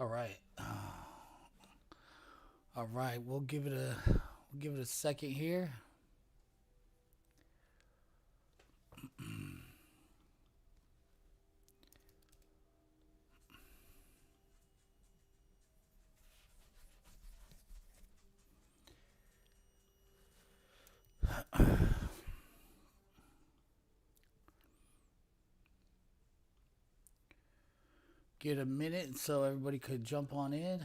All right. All right. We'll give it a second here. Get a minute so everybody could jump on in.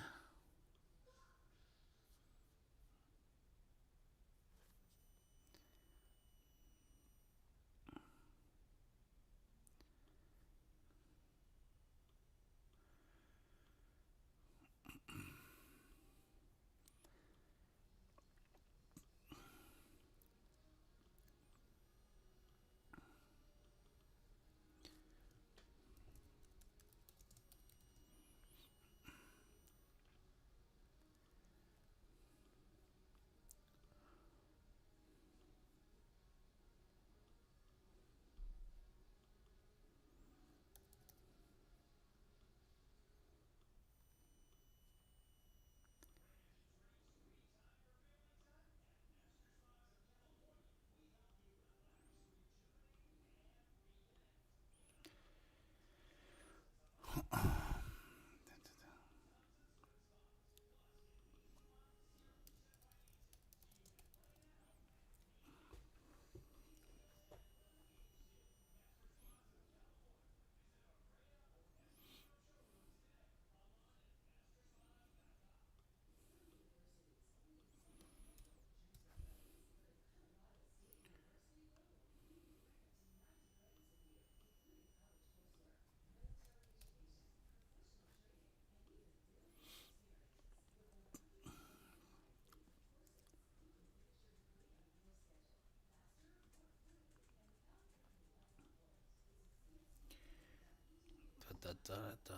Da, da, da, da.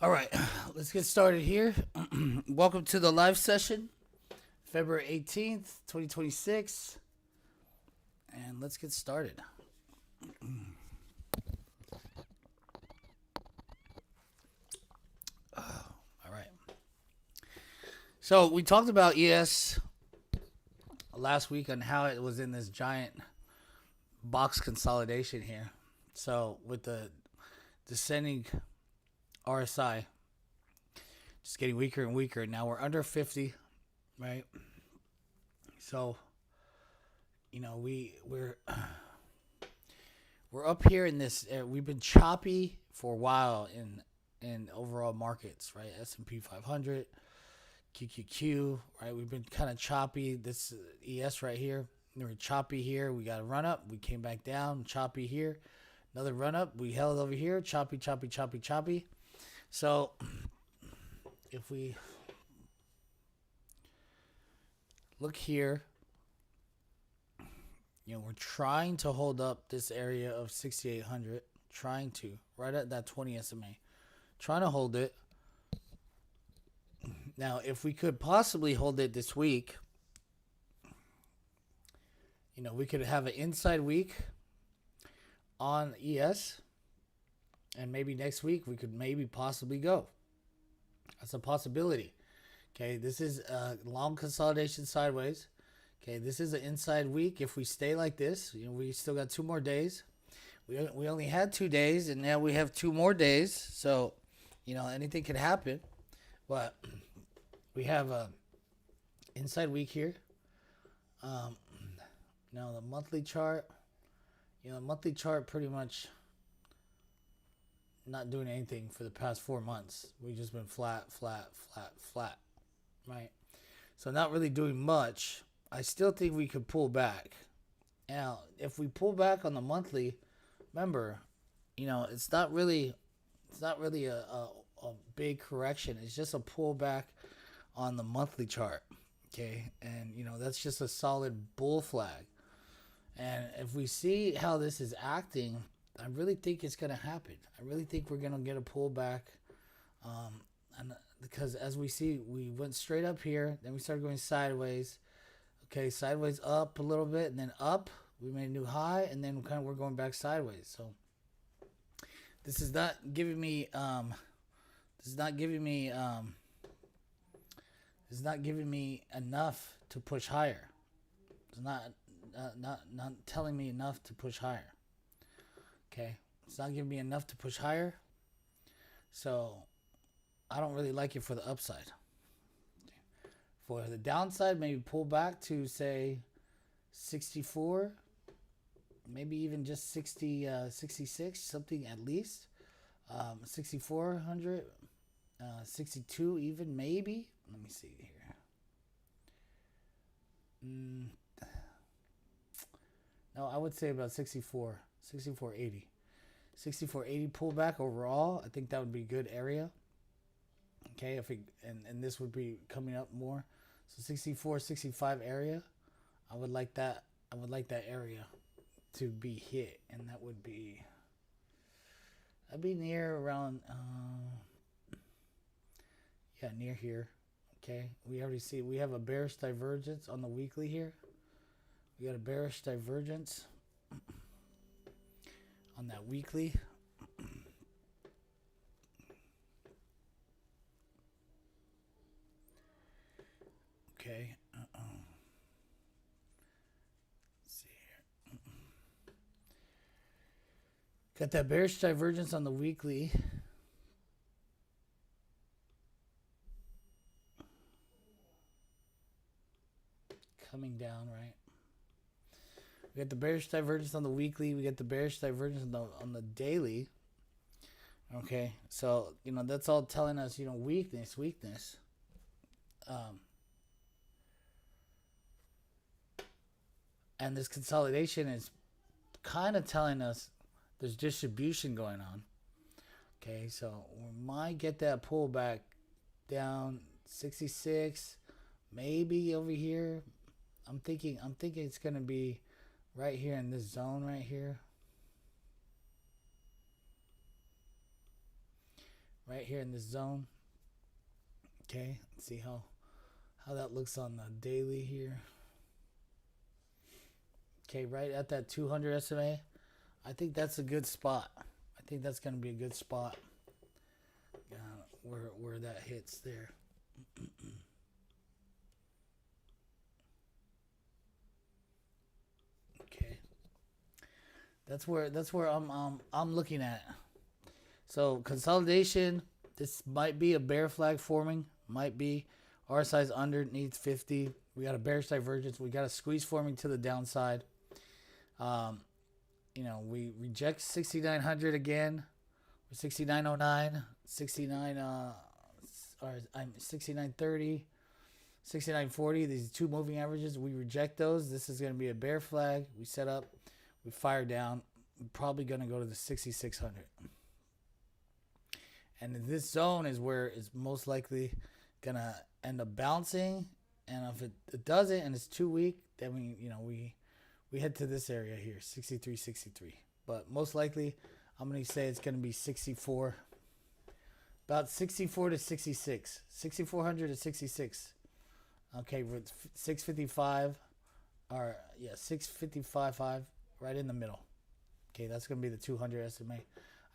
All right, let's get started here. Welcome to the live session, February 18th, 2026. And let's get started. All right. So we talked about ES last week on how it was in this giant box consolidation here. So with the descending RSI just getting weaker and weaker. Now we're under 50, right? So, we're up here in this. We've been choppy for a while in overall markets, right? S&P 500, QQQ, right? We've been kind of choppy. This ES right here, we were choppy here. We got a run up. We came back down. Choppy here. Another run up. We held over here. Choppy, choppy, choppy, choppy. So if we look here, we're trying to hold up this area of 6,800, trying to, right at that 20 SMA, trying to hold it. Now, if we could possibly hold it this week, we could have an inside week on ES, and maybe next week we could maybe possibly go. That's a possibility. Okay, this is a long consolidation sideways. Okay, this is an inside week. If we stay like this, we still got 2 more days. We only had 2 days, and now we have 2 more days. So, anything could happen. But we have a inside week here. Now the monthly chart, the monthly chart pretty much not doing anything for the past 4 months. We've just been flat, right? So not really doing much. I still think we could pull back. Now, if we pull back on the monthly, remember, it's not really a big correction. It's just a pullback on the monthly chart. Okay, and that's just a solid bull flag. And if we see how this is acting, I really think it's going to happen. I really think we're going to get a pullback. And because as we see, we went straight up here, then we started going sideways. Okay, sideways up a little bit, and then up. We made a new high, and then we're going back sideways. So this is not giving me enough to push higher. It's not telling me enough to push higher. Okay, it's not giving me enough to push higher. So I don't really like it for the upside. For the downside, maybe pull back to say 64, maybe even just 60, 66, something at least. 6,400, 62 even, maybe. Let me see here. No, I would say about 64.80. 64.80 pullback overall. I think that would be a good area. Okay, and this would be coming up more. So 64, 65 area. I would like that area to be hit, and that'd be near around near here. Okay, we already see we have a bearish divergence on the weekly here. We got a bearish divergence on that weekly. Okay. Let's see here. Got that bearish divergence on the weekly. Coming down, right? We got the bearish divergence on the weekly. We got the bearish divergence on the daily. Okay, so that's all telling us weakness. And this consolidation is kind of telling us there's distribution going on. Okay, so we might get that pullback down 66, maybe over here. I'm thinking it's gonna be right here in this zone right here. Right here in this zone. Okay, let's see how that looks on the daily here. Okay, right at that 200 SMA. I think that's a good spot. I think that's going to be a good spot where that hits there. Okay, that's where I'm looking at. So consolidation. This might be a bear flag forming. Might be. RSI's under, needs 50. We got a bearish divergence. We got a squeeze forming to the downside. We reject 6,900 again. 6,909, 6,930, 6,940. These two moving averages, we reject those. This is going to be a bear flag. We set up, we fire down. We're probably going to go to the 6,600. And this zone is where it's most likely going to end up bouncing. And if it doesn't and it's too weak, then we head to this area here, 63, 63. But most likely, I'm going to say it's going to be 64. About 64 to 66. 6,400 to 66. Okay, with 655. 655.5 right in the middle. Okay, that's going to be the 200 SMA.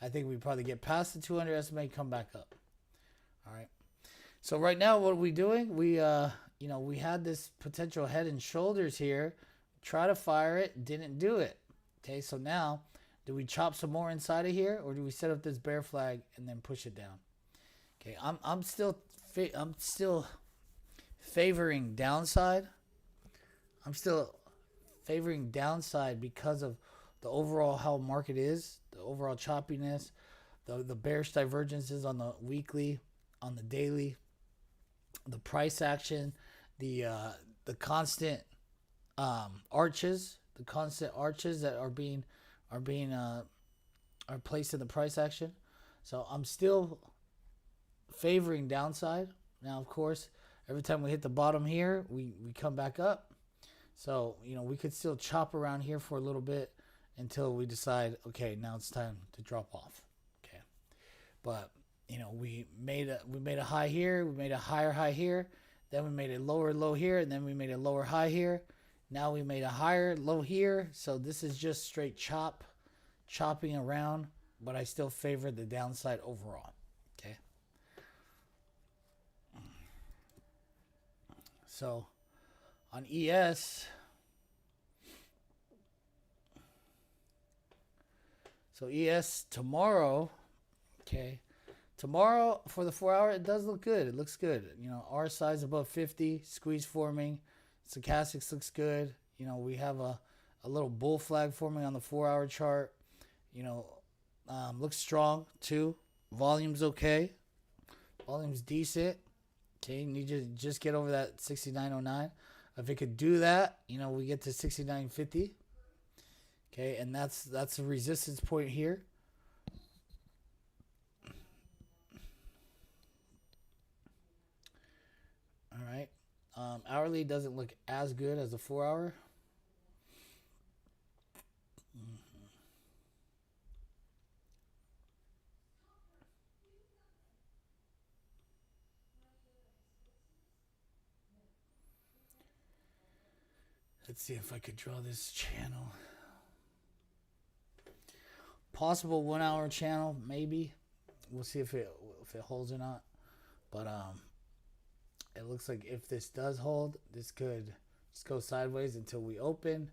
I think we probably get past the 200 SMA, come back up. All right. So right now, what are we doing? We had this potential head and shoulders here. Try to fire it, didn't do it. Okay, so now, do we chop some more inside of here, or do we set up this bear flag and then push it down? Okay, I'm still I'm still favoring downside. I'm still favoring downside because of the overall how market is, the overall choppiness, the bearish divergences on the weekly, on the daily, the price action, the constant arches, the constant arches that are placed in the price action. So I'm still favoring downside. Now, of course, every time we hit the bottom here, we come back up. So, we could still chop around here for a little bit until we decide, okay, now it's time to drop off. Okay. But, we made a high here, we made a higher high here, then we made a lower low here, and then we made a lower high here. Now we made a higher low here. So this is just straight chopping around, but I still favor the downside overall. Okay. So on ES, tomorrow, okay, tomorrow for the 4 hour, it does look good. It looks good. R size above 50, squeeze forming. Stochastics looks good. We have a little bull flag forming on the 4 hour chart. Looks strong too. Volume's okay. Volume's decent. Okay, you need to just get over that 69.09. If it could do that, we get to 69.50. Okay, and that's a resistance point here. All right. Hourly doesn't look as good as the 4 hour. Let's see if I could draw this channel. Possible 1 hour channel, maybe. We'll see if it holds or not. But it looks like if this does hold, this could just go sideways until we open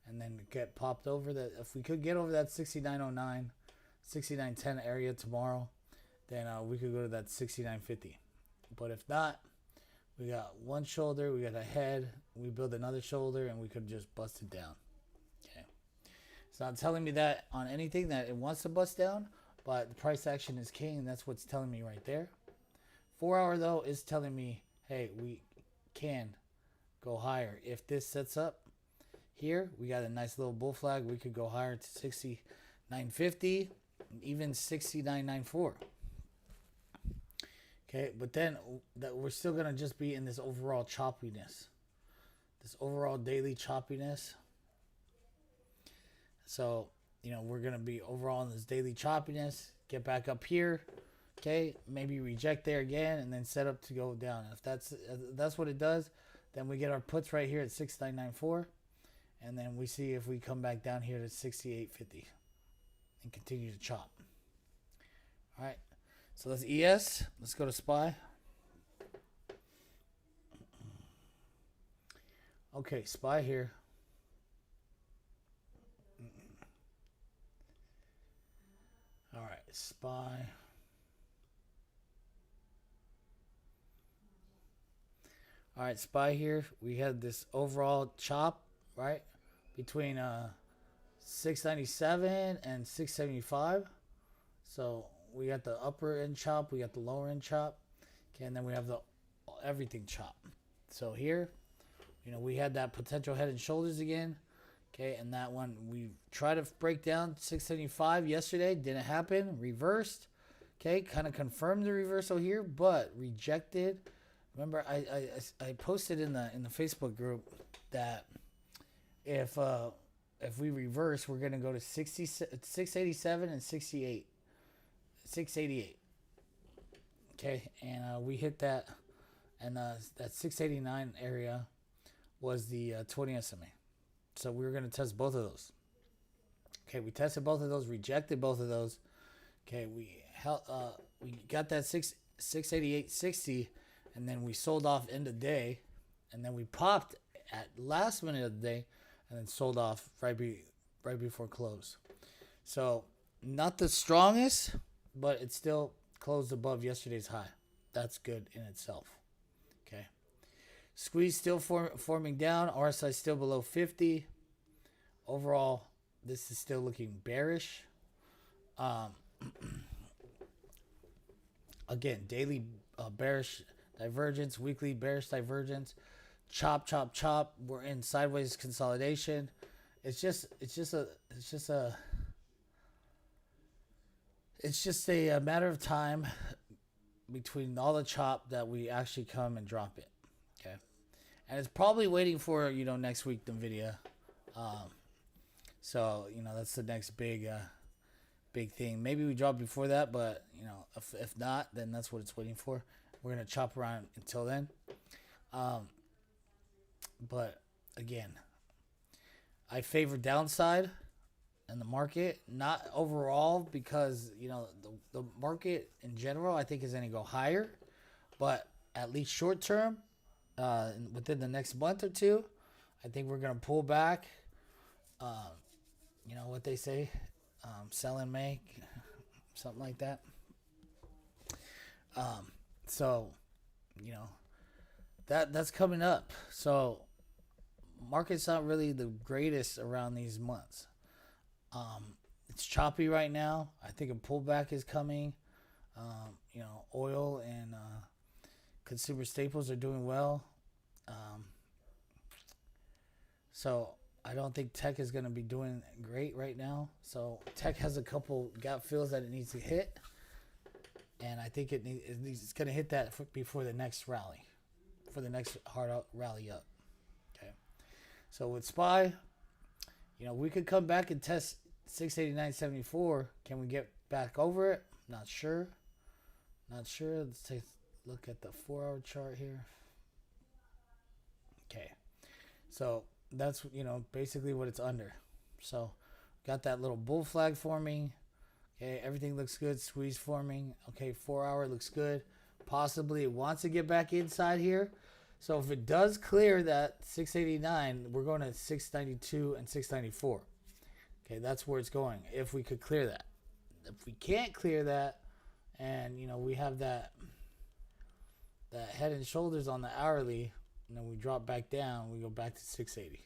and then get popped over that. If we could get over that 69.09, 69.10 area tomorrow, then we could go to that 69.50. But if not, we got one shoulder, we got a head, we build another shoulder, and we could just bust it down. Okay. It's not telling me that on anything that it wants to bust down, but the price action is king, and that's what's telling me right there. 4 hour, though, is telling me, hey, we can go higher. If this sets up here, we got a nice little bull flag. We could go higher to 69.50, even 69.94. Okay, but then we're still going to just be in this overall choppiness. This overall daily choppiness. So, we're going to be overall in this daily choppiness. Get back up here. Okay, maybe reject there again and then set up to go down. If that's what it does, then we get our puts right here at 69.94. And then we see if we come back down here to 68.50 and continue to chop. All right. So that's ES. Let's go to SPY. Okay, SPY here. All right, SPY. All right, SPY here. We had this overall chop, right, between 697 and 675. So we got the upper end chop, we got the lower end chop, okay, and then we have the everything chop. So here, we had that potential head and shoulders again, okay, and that one we tried to break down 675 yesterday, didn't happen, reversed, okay, kind of confirmed the reversal here, but rejected. Remember, I posted in the Facebook group that if we reverse, we're gonna go to 687 and 688. Okay, and we hit that, and that 689 area was the 20 SMA. So we were going to test both of those. Okay, we tested both of those, rejected both of those. Okay, we got that 688.60, and then we sold off end of day, and then we popped at last minute of the day, and then sold off right before close. So not the strongest, but it still closed above yesterday's high. that's good in itself. Okay. Squeeze still forming down. RSI still below 50. Overall, this is still looking bearish. Again, daily bearish divergence, weekly bearish divergence. Chop, chop, chop. We're in sideways consolidation. It's just a matter of time between all the chop that we actually come and drop it. Okay. And it's probably waiting for, next week, NVIDIA. So, that's the next big thing. Maybe we drop before that, but, if not, then that's what it's waiting for. We're going to chop around until then. But, again, I favor downside in the market, not overall, because, the market in general, I think, is going to go higher. But at least short term, within the next month or two, I think we're going to pull back. What they say, sell and make, something like that. So, that's coming up. So, market's not really the greatest around these months. It's choppy right now. I think a pullback is coming. Oil and consumer staples are doing well. So I don't think tech is going to be doing great right now. So tech has a couple gap fills that it needs to hit. And I think it's going to hit that before the next rally. For the next hard rally up. Okay. So with SPY, we could come back and test 689.74. Can we get back over it? Not sure. Let's take a look at the 4-hour chart here. Okay. So that's, basically what it's under. So got that little bull flag forming. Okay. Everything looks good. Squeeze forming. Okay. 4-hour looks good. Possibly it wants to get back inside here. So if it does clear that 689, we're going to 692 and 694. Okay, that's where it's going. If we could clear that. If we can't clear that, and we have that head and shoulders on the hourly, and then we drop back down, we go back to 680.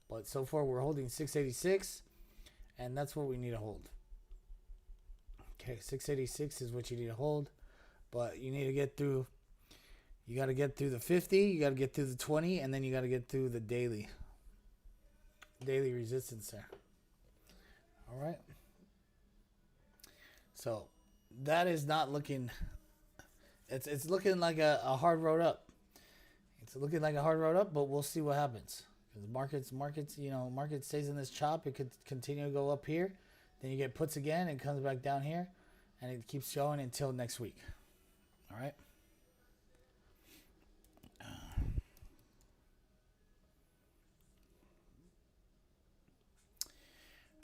But so far we're holding 686, and that's what we need to hold. Okay, 686 is what you need to hold, but you need to get through. You got to get through the 50, you got to get through the 20, and then you got to get through the daily resistance there. All right. So that is not looking. It's looking like a hard road up. It's looking like a hard road up, but we'll see what happens. Because market stays in this chop. It could continue to go up here. Then you get puts again and comes back down here, and it keeps going until next week. All right.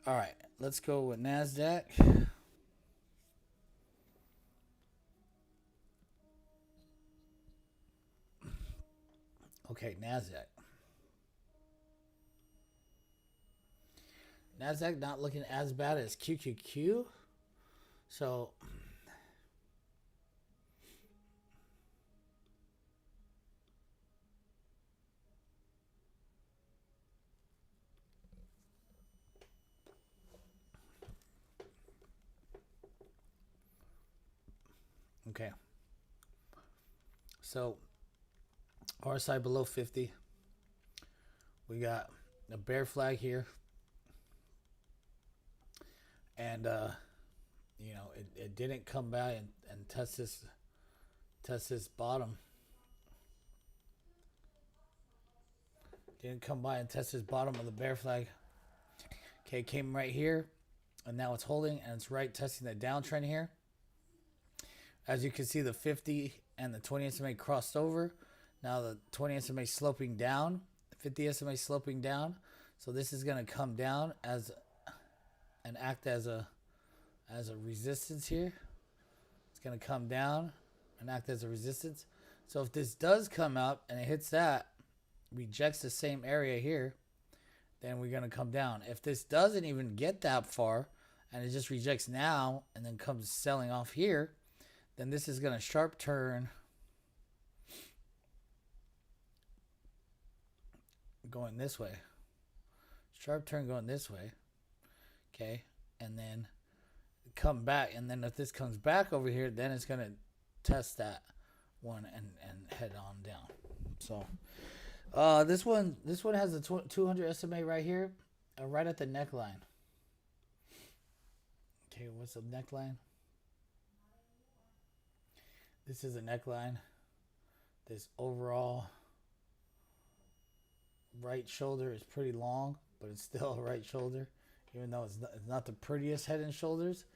All right, let's go with NASDAQ. Okay, NASDAQ. NASDAQ not looking as bad as QQQ. So okay. So RSI below 50. We got a bear flag here. And it didn't come by and test this bottom. Didn't come by and test this bottom of the bear flag. Okay, it came right here, and now it's holding, and it's right testing the downtrend here. As you can see, the 50 and the 20 SMA crossed over. Now the 20 SMA sloping down, the 50 SMA sloping down. So this is going to come down and act as a resistance here. It's going to come down and act as a resistance. So if this does come up and it hits that, rejects the same area here, then we're going to come down. If this doesn't even get that far and it just rejects now and then comes selling off here, Then this is going to sharp turn going this way. Sharp turn going this way. Okay. And then come back. And then if this comes back over here, then it's going to test that one and head on down. So this one has a 200 SMA right here, right at the neckline. Okay, what's the neckline? This is a neckline. This overall right shoulder is pretty long, but it's still a right shoulder. Even though it's not the prettiest head and shoulders,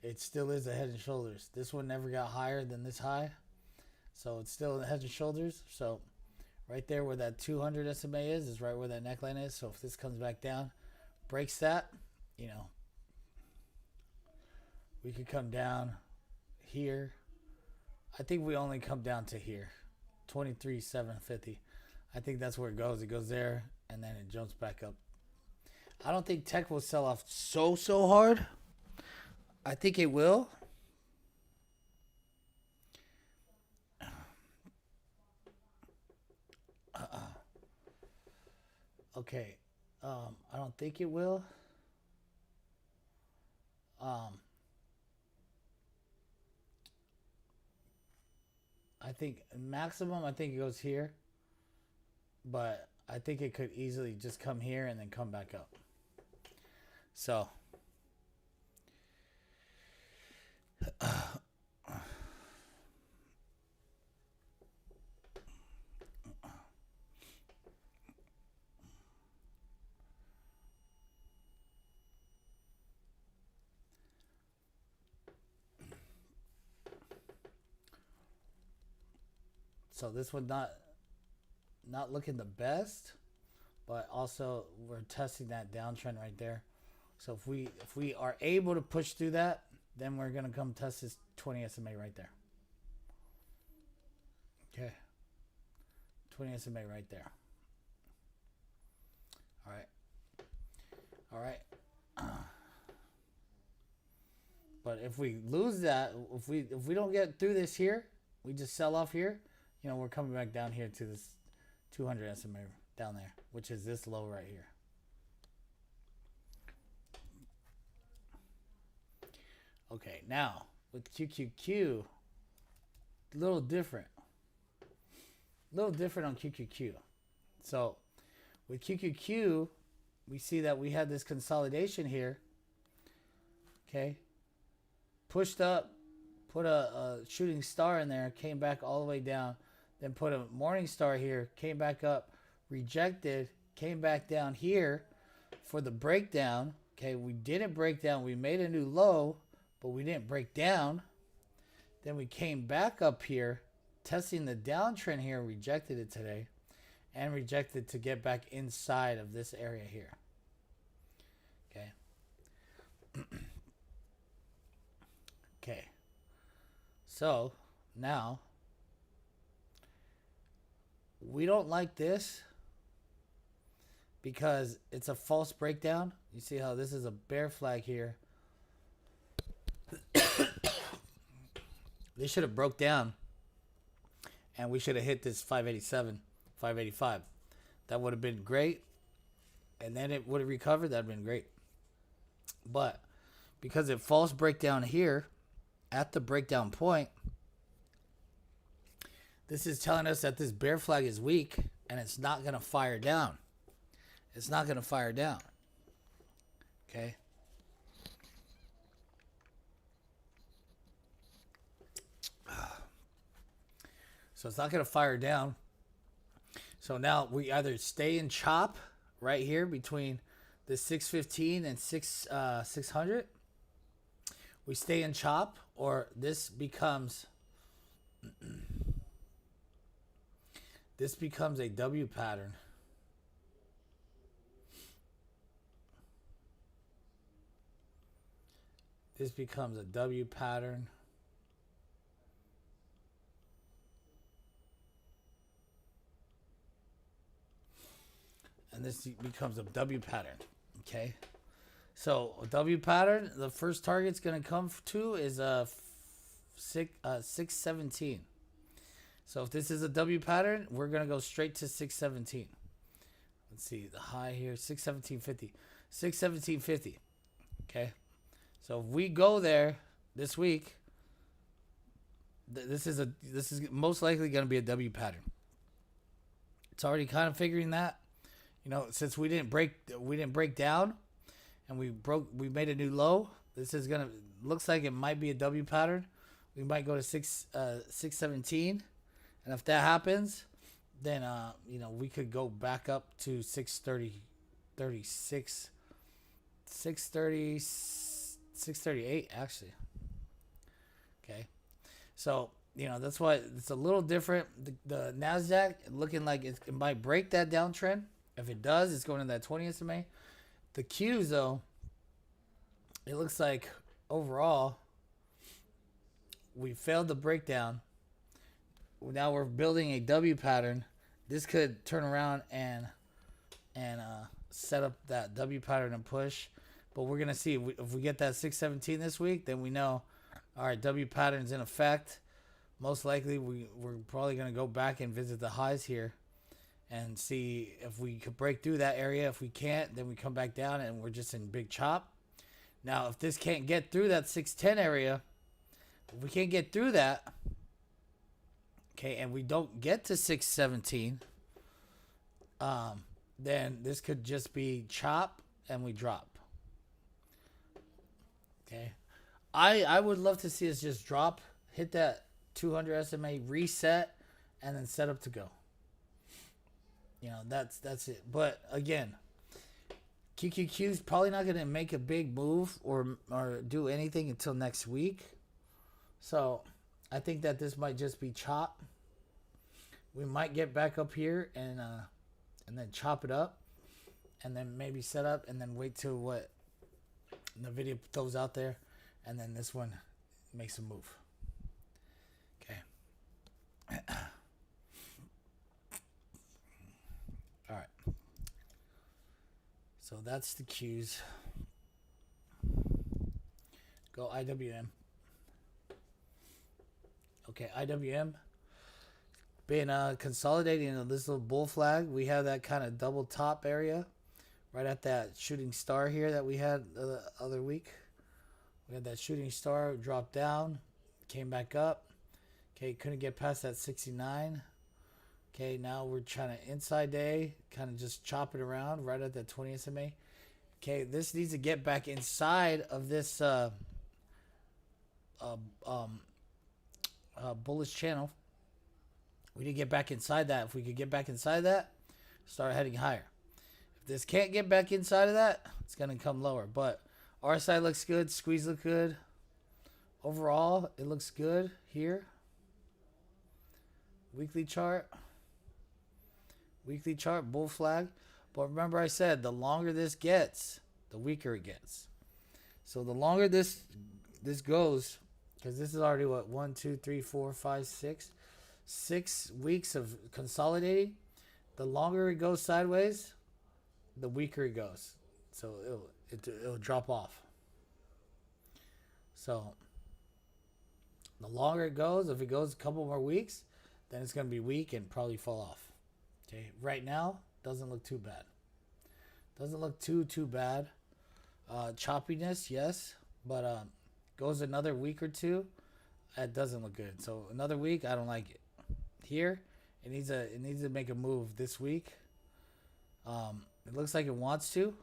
it still is a head and shoulders. This one never got higher than this high, so it's still head and shoulders. So right there where that 200 SMA is right where that neckline is. So if this comes back down, breaks that, you know, we could come down here. I think we only come down to here, 23,750. I think that's where it goes. It goes there, and then it jumps back up. I don't think tech will sell off so hard. I think it will. Okay. I don't think it will. I think maximum, I think it goes here. But I think it could easily just come here and then come back up. So so this one not looking the best, but also we're testing that downtrend right there. So if we are able to push through that, then we're gonna come test this 20 SMA right there. Okay, 20 SMA right there. All right. But if we lose that, if we don't get through this here, we just sell off here. You know, we're coming back down here to this 200 SMA down there, which is this low right here. Okay, now with QQQ, a little different. A little different on QQQ. So with QQQ, we see that we had this consolidation here. Okay. Pushed up, put a shooting star in there, came back all the way down, then put a morning star here, came back up, rejected, came back down here for the breakdown. Okay, we didn't break down. We made a new low, but we didn't break down. Then we came back up here, testing the downtrend here, rejected it today, and rejected to get back inside of this area here. Okay. Okay. So now we don't like this because it's a false breakdown. You see how this is a bear flag here. They should have broke down and we should have hit this 587, 585. That would have been great. And then it would have recovered. That would have been great. But because it false breakdown here at the breakdown point, this is telling us that this bear flag is weak and it's not going to fire down. It's not going to fire down. Okay. So it's not going to fire down. So now we either stay in chop right here between the 615 and 600. We stay in chop, or this becomes a W pattern. This becomes a W pattern. And this becomes a W pattern. Okay. So a W pattern, the first target's going to come to is 617. So if this is a W pattern, we're gonna go straight to 617. Let's see the high here, 617.50, 617.50. Okay, so if we go there this week, this is most likely gonna be a W pattern. It's already kind of figuring that, since we didn't break down, and we made a new low. This is looks like it might be a W pattern. We might go to 617, and if that happens, then we could go back up to 630, 36, 630, 638 actually. Okay, so that's why it's a little different. The NASDAQ looking like it might break that downtrend. If it does, it's going to that 20 SMA. The Qs though, it looks like overall we failed the breakdown. Now we're building a W pattern. This could turn around and set up that W pattern and push. But we're gonna see if we get that 617 this week. Then we know, all right, W pattern's in effect. Most likely we're probably gonna go back and visit the highs here and see if we could break through that area. If we can't, then we come back down and we're just in big chop. Now, if this can't get through that 610 area, if we can't get through that, okay, and we don't get to 617, then this could just be chop and we drop. Okay, I would love to see us just drop, hit that 200 SMA, reset, and then set up to go. That's it. But again, QQQ is probably not going to make a big move or do anything until next week. So I think that this might just be chop. We might get back up here and then chop it up, and then maybe set up, and then wait till what the video throws out there, and then this one makes a move. Okay. All right. So that's the Qs. Go IWM. Okay, IWM. Been consolidating in this little bull flag. We have that kind of double top area right at that shooting star here that we had the other week. We had that shooting star, dropped down, came back up. Okay, couldn't get past that 69. Okay, now we're trying to inside day, kind of just chop it around right at that 20 SMA. Okay, this needs to get back inside of this bullish channel. We need to get back inside that. If we could get back inside that, start heading higher. If this can't get back inside of that, it's going to come lower. But RSI looks good. Squeeze look good. Overall, it looks good here. Weekly chart. Weekly chart, bull flag. But remember I said, the longer this gets, the weaker it gets. So the longer this goes, because this is already what, 1, 2, 3, 4, 5, 6 weeks of consolidating. The longer it goes sideways, the weaker it goes. So it'll drop off. So the longer it goes, if it goes a couple more weeks, then it's going to be weak and probably fall off. Okay, right now doesn't look too bad. Doesn't look too bad. Choppiness, yes, but goes another week or two, it doesn't look good. So another week, I don't like it. Here, it needs to make a move this week. It looks like it wants to.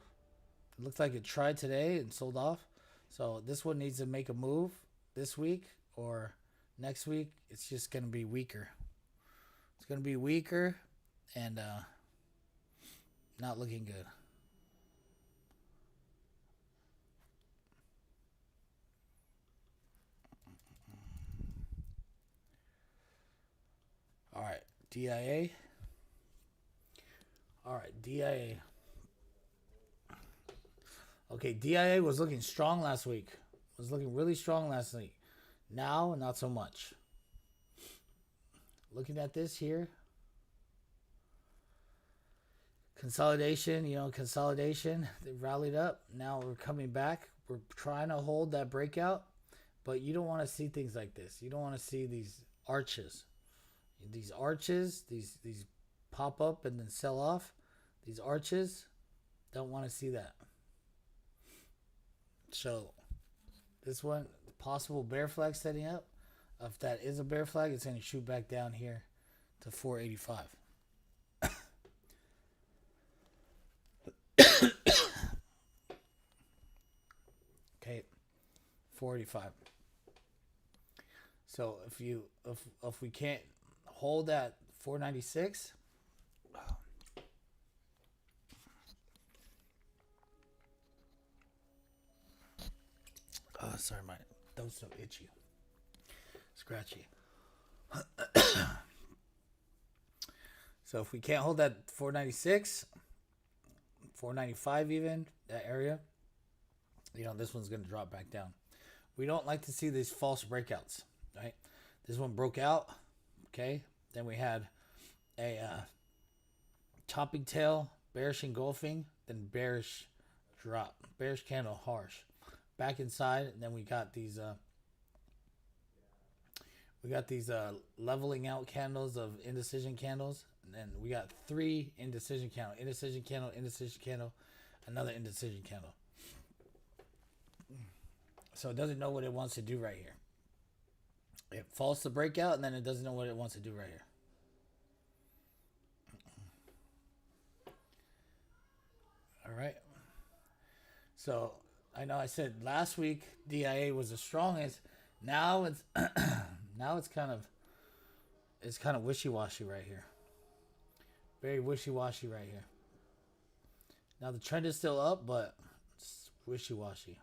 It looks like it tried today and sold off. So this one needs to make a move this week or next week. It's just going to be weaker. It's going to be weaker and not looking good. All right, DIA. All right, DIA. Okay, DIA was looking strong last week. Was looking really strong last week. Now, not so much. Looking at this here. Consolidation, consolidation. They rallied up. Now we're coming back. We're trying to hold that breakout. But you don't want to see things like this. You don't want to see these arches. These arches, these pop up and then sell off. These arches, don't want to see that. So this one, possible bear flag setting up. If that is a bear flag, it's going to shoot back down here to 485. Okay, 485. So if we can't hold that 496, sorry, my throat's so itchy, scratchy. So if we can't hold that 496, 495 even, that area, this one's going to drop back down. We don't like to see these false breakouts, right? This one broke out, okay? Then we had a topping tail, bearish engulfing, then bearish drop, bearish candle, harsh. Back inside, and then we got these leveling out candles of indecision candles, and then we got 3 indecision candle, another indecision candle. So it doesn't know what it wants to do right here. It falls to breakout, and then it doesn't know what it wants to do right here. All right. So I know I said last week DIA was the strongest. Now it's kind of wishy-washy right here. Very wishy-washy right here. Now the trend is still up, but it's wishy-washy.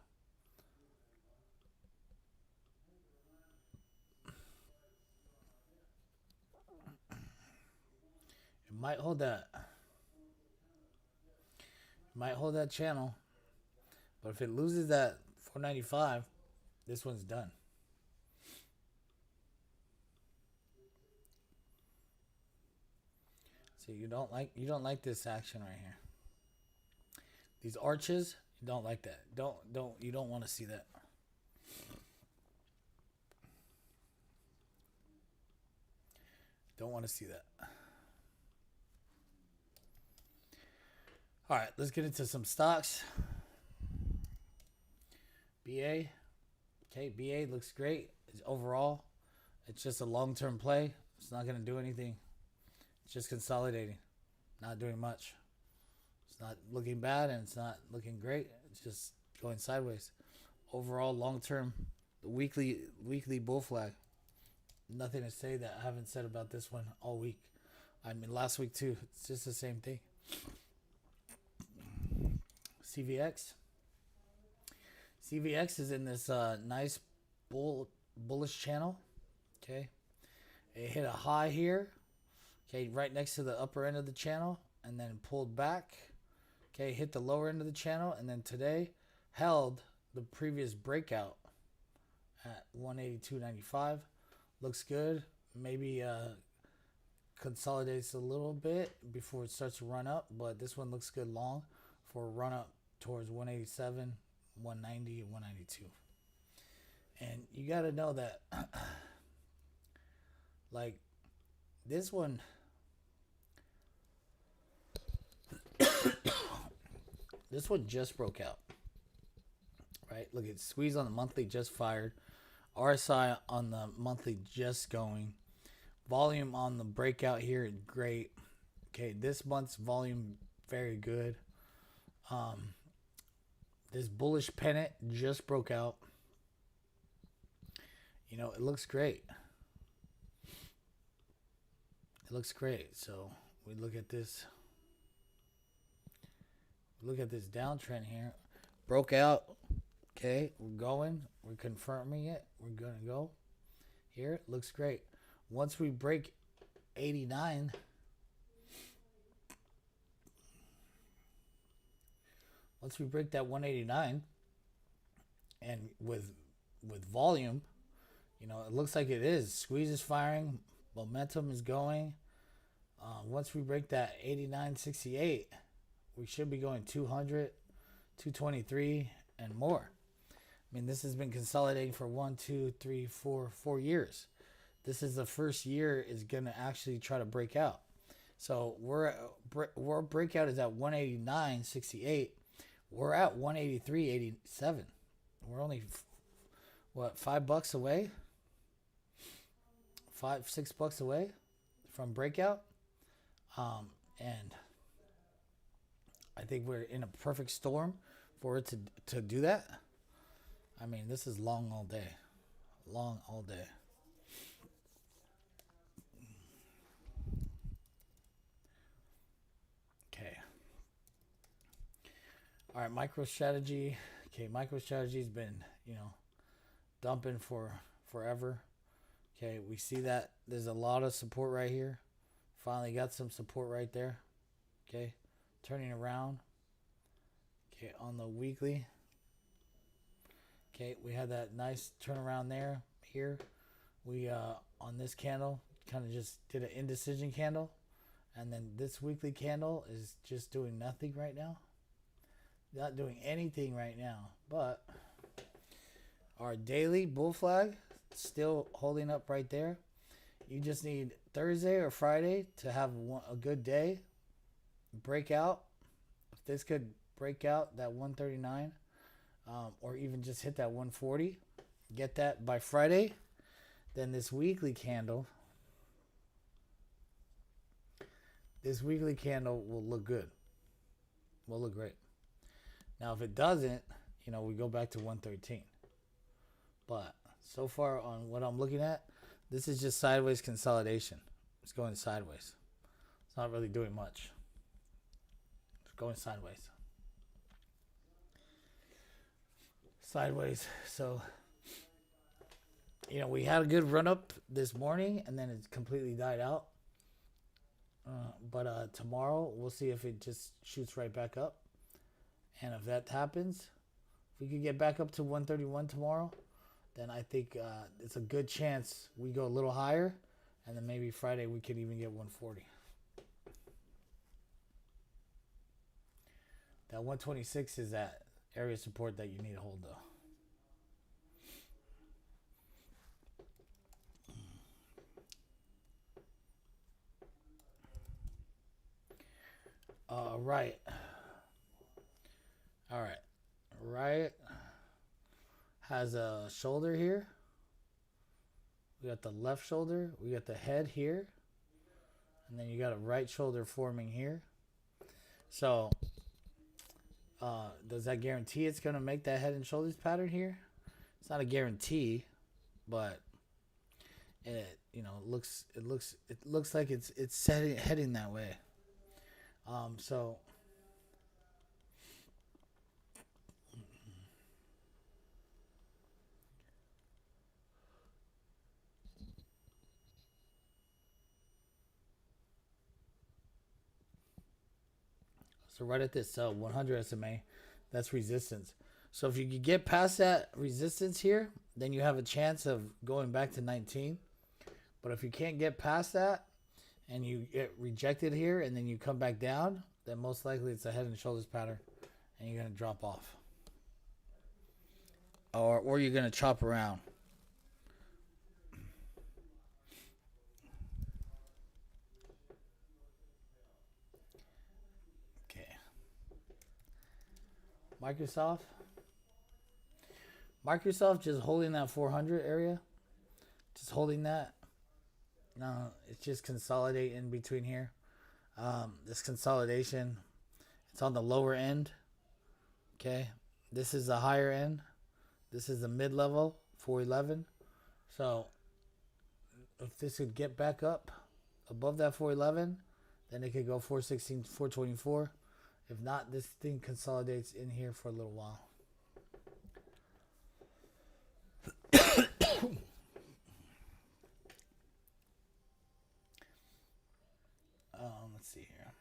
It might hold that. It might hold that channel. But if it loses that 495, this one's done. So you don't like this action right here. These arches, you don't like that. You don't want to see that. Don't want to see that. All right, let's get into some stocks. BA. Okay, BA looks great. Overall, it's just a long-term play. It's not going to do anything. It's just consolidating. Not doing much. It's not looking bad and it's not looking great. It's just going sideways. Overall, long-term, the weekly bull flag. Nothing to say that I haven't said about this one all week. I mean, last week too. It's just the same thing. CVX. CVX is in this nice bullish channel. Okay. It hit a high here. Okay, right next to the upper end of the channel, and then pulled back. Okay, hit the lower end of the channel, and then today held the previous breakout at 182.95. Looks good. Maybe consolidates a little bit before it starts to run up, but this one looks good long for a run up towards 187, 190, and 192. And you got to know that like this one this one just broke out, right? Look at squeeze on the monthly, just fired. RSI on the monthly, just going. Volume on the breakout here, great. Okay, this month's volume, very good. This bullish pennant just broke out. It looks great. It looks great. So we look at this. Look at this downtrend here. Broke out. Okay, we're going. We're confirming it. We're going to go. Here, it looks great. Once we break 89, once we break that 189, and with volume, it looks like it is. Squeeze is firing. Momentum is going. Once we break that 89.68, we should be going 200, 223, and more. I mean, this has been consolidating for 4 years. This is the first year is going to actually try to break out. So our breakout is at 189.68. We're at 183.87. We're only what, $5 away? $6 away from breakout. And I think we're in a perfect storm for it to do that. I mean, this is long all day. Long all day. Okay. All right, MicroStrategy. Okay, MicroStrategy's been, dumping for forever. Okay, we see that there's a lot of support right here. Finally got some support right there. Okay, turning around. Okay, on the weekly. Okay, we had that nice turnaround there. Here, we on this candle kind of just did an indecision candle, and then this weekly candle is just doing nothing right now. Not doing anything right now, but our daily bull flag still holding up right there. You just need Thursday or Friday to have a good day. Break out. If this could break out that 139, or even just hit that 140, get that by Friday, then this weekly candle will look good. Will look great. Now, if it doesn't, we go back to 113. But so far on what I'm looking at, this is just sideways consolidation. It's going sideways. It's not really doing much. It's going sideways. So, we had a good run up this morning, and then it completely died out. But tomorrow, we'll see if it just shoots right back up. And if that happens, if we could get back up to 131 tomorrow, then I think it's a good chance we go a little higher, and then maybe Friday we could even get 140. That 126 is that area support that you need to hold, though. Right. All right. Right has a shoulder here. We got the left shoulder. We got the head here. And then you got a right shoulder forming here. So, does that guarantee it's going to make that head and shoulders pattern here? It's not a guarantee, but it looks like it's heading that way. So right at this 100 SMA, that's resistance. So if you could get past that resistance here, then you have a chance of going back to 19. But if you can't get past that and you get rejected here and then you come back down, then most likely it's a head and shoulders pattern and you're going to drop off. Or you're going to chop around. Okay. Microsoft just holding that 400 area. Just holding that. No, it's just consolidate in between here. This consolidation, it's on the lower end. Okay. This is the higher end. This is the mid-level, 411. So if this could get back up above that 411, then it could go 416, 424. If not, this thing consolidates in here for a little while. Let's see here.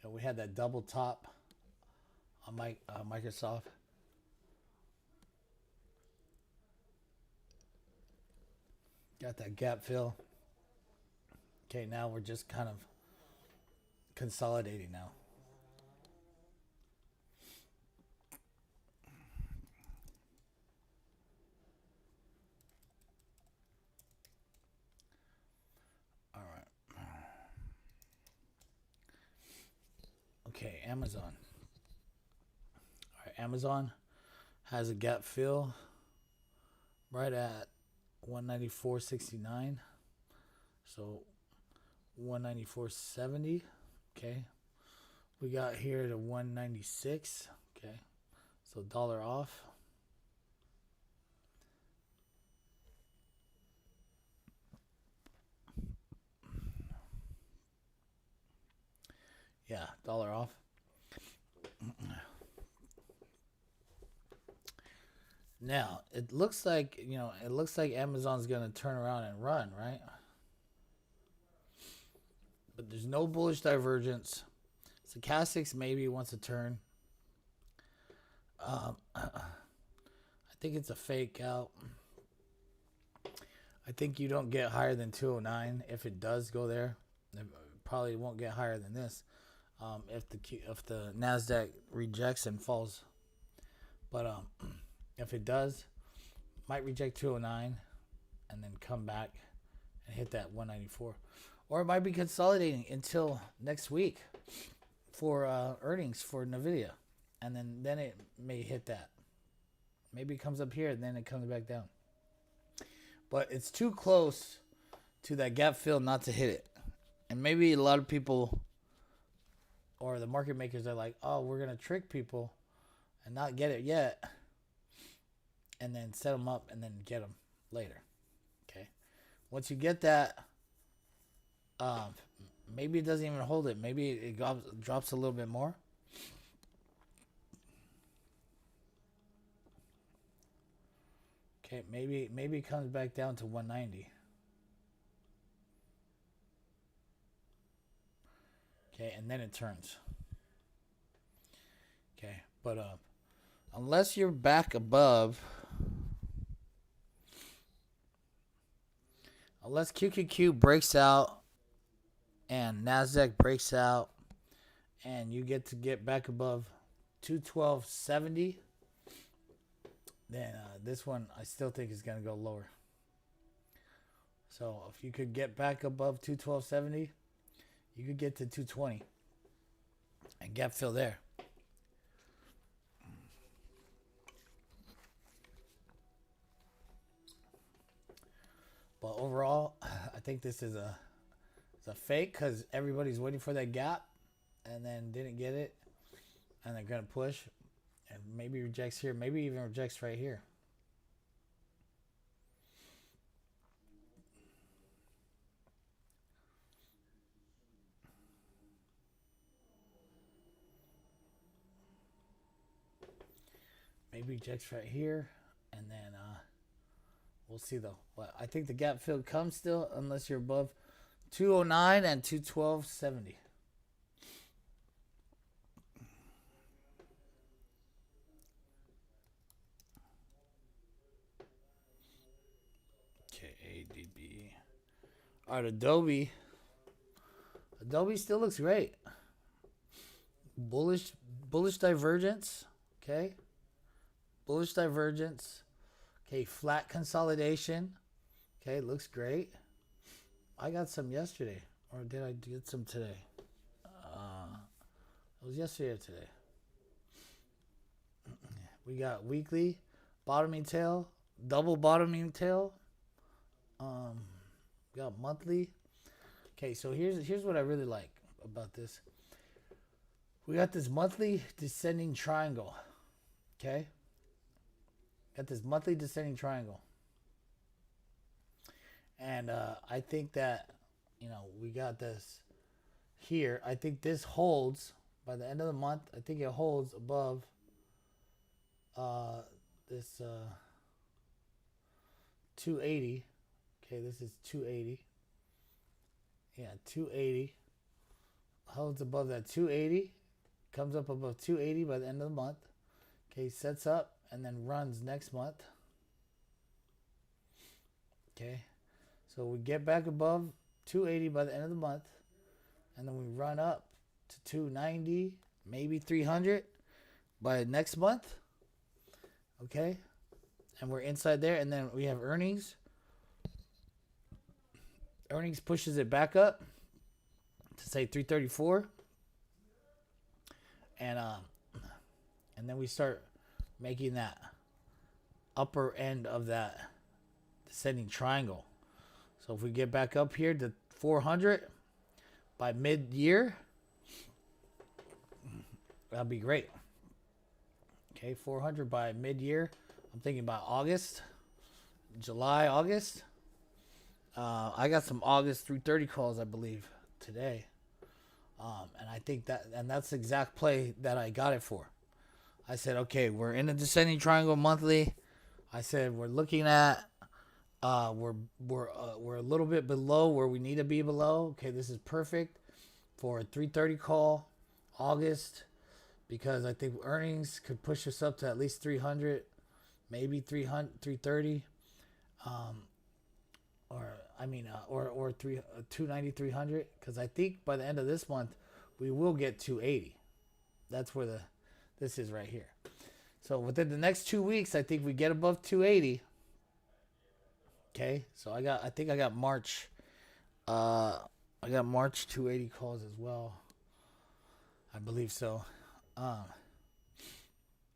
We had that double top on Microsoft. Got that gap fill. Okay, now we're just kind of consolidating now. Amazon. All right, Amazon has a gap fill right at 194.69. So 194.70. Okay. We got here to 196. Okay. So dollar off. Yeah, dollar off. Now, it looks like, Amazon's going to turn around and run, right? But there's no bullish divergence. Stochastics maybe wants to turn. I think it's a fake out. I think you don't get higher than 209 if it does go there. It probably won't get higher than this if the NASDAQ rejects and falls. But if it does, might reject 209 and then come back and hit that 194. Or it might be consolidating until next week for earnings for NVIDIA. And then it may hit that. Maybe it comes up here and then it comes back down. But it's too close to that gap fill not to hit it. And maybe a lot of people or the market makers are like, oh, we're going to trick people and not get it yet. And then set them up and then get them later. Okay. Once you get that, maybe it doesn't even hold it. Maybe it drops a little bit more. Okay, maybe it comes back down to 190. Okay, and then it turns. Okay, but unless you're back above, unless QQQ breaks out and NASDAQ breaks out and you get back above 212.70, then this one I still think is going to go lower. So if you could get back above 212.70, you could get to 220 and gap fill there. But overall, I think this is a fake because everybody's waiting for that gap and then didn't get it, and they're gonna push and maybe rejects here, maybe even rejects right here. Maybe rejects right here, and then we'll see though. But I think the gap fill comes still unless you're above 209 and 212.70. Okay, ADB. All right, Adobe. Adobe still looks great. Bullish divergence. Okay. Bullish divergence. Okay, flat consolidation. Okay, looks great. I got some yesterday. Or did I get some today? It was yesterday or today. We got weekly, bottoming tail, double bottoming tail. We got monthly. Okay, so here's what I really like about this. We got this monthly descending triangle. Okay? Got this monthly descending triangle. And I think that, we got this here. I think this holds by the end of the month. I think it holds above this 280. Okay, this is 280. Yeah, 280. Holds above that 280. Comes up above 280 by the end of the month. Okay, sets up and then runs next month. Okay, so we get back above 280 by the end of the month, and then we run up to 290, maybe 300 by next month. Okay, and we're inside there, and then we have earnings. Earnings pushes it back up to say 334, and then we start making that upper end of that descending triangle. So if we get back up here to 400 by mid-year, that'd be great. Okay, 400 by mid-year. I'm thinking about August, July, August. I got some August 330 calls, I believe, today. And I think that's the exact play that I got it for. I said, okay, we're in a descending triangle monthly. I said we're looking at we're a little bit below where we need to be below. Okay, this is perfect for a 330 call, August, because I think earnings could push us up to at least 300, maybe 330, or 290, 300. Because I think by the end of this month we will get 280. That's where this is right here. So within the next 2 weeks, I think we get above 280. Okay, so I think I got March. I got March 280 calls as well. I believe so.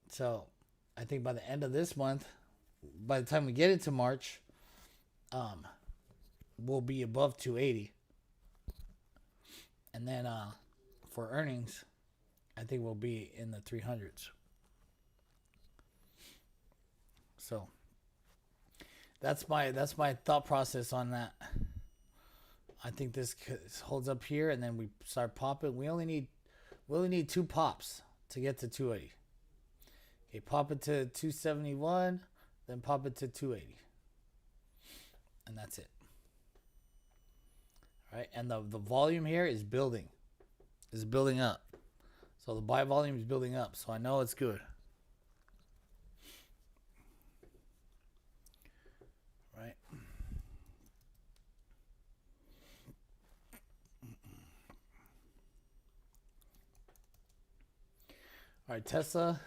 So I think by the end of this month, by the time we get into March, we'll be above 280. And then for earnings, I think we'll be in the 300s. So that's my thought process on that. I think this holds up here, and then we start popping. We only need 2 pops to get to 280. Okay, pop it to 271, then pop it to 280, and that's it. All right, and the volume here is building up. So the buy volume is building up. So I know it's good. Right. All right, Tesla.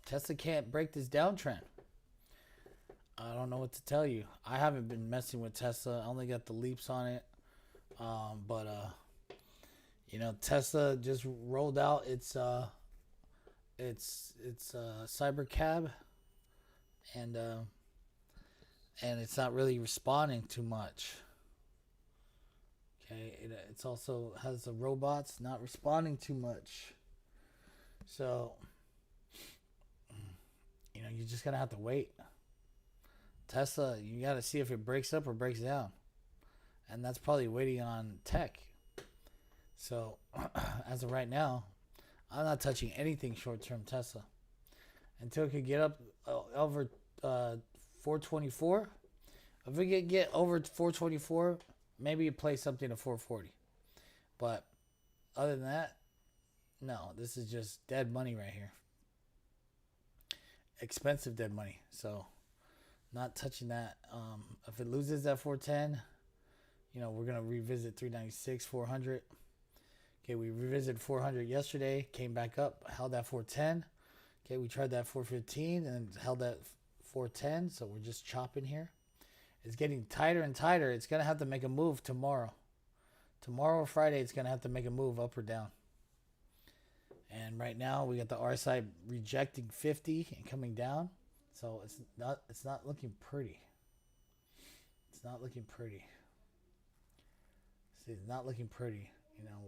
Tesla can't break this downtrend. I don't know what to tell you. I haven't been messing with Tesla. I only got the leaps on it. But Tesla just rolled out its cyber cab, and it's not really responding too much. Okay, it's also has the robots not responding too much. So you're just gonna have to wait. Tesla, you got to see if it breaks up or breaks down, and that's probably waiting on tech. So as of right now, I'm not touching anything short-term Tesla until it could get up over 424. If we could get over 424, maybe you play something to 440. But other than that, no, this is just dead money right here. Expensive dead money. So not touching that. If it loses that 410, we're going to revisit 396, 400. Okay, we revisited 400 yesterday, came back up, held that 410. Okay, we tried that 415 and held that 410. So we're just chopping here. It's getting tighter and tighter. It's going to have to make a move tomorrow. Tomorrow or Friday, it's going to have to make a move up or down. And right now, we got the RSI rejecting 50 and coming down. So it's not looking pretty. It's not looking pretty. See, it's not looking pretty.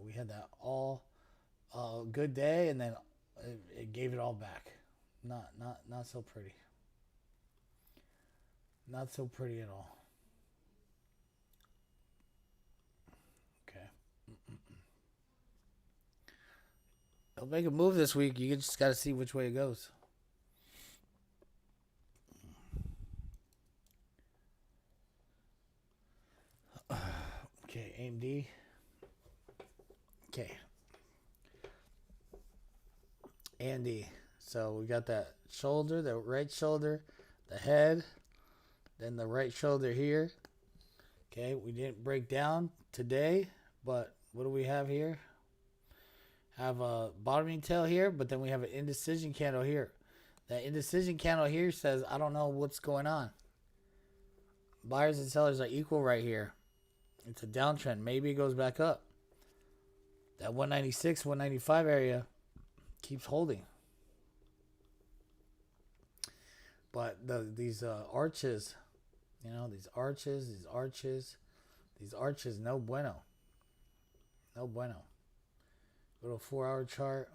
We had that all good day, and then it gave it all back. Not so pretty. Not so pretty at all. Okay. It'll make a move this week. You just got to see which way it goes. Okay, AMD. Okay. AMD. So we got that shoulder, the right shoulder, the head, then the right shoulder here. Okay, we didn't break down today, but what do we have here? Have a bottoming tail here, but then we have an indecision candle here. That indecision candle here says, I don't know what's going on. Buyers and sellers are equal right here. It's a downtrend. Maybe it goes back up. That 196, 195 area keeps holding. But these arches, you know, these arches, no bueno. No bueno. Go to a 4-hour chart.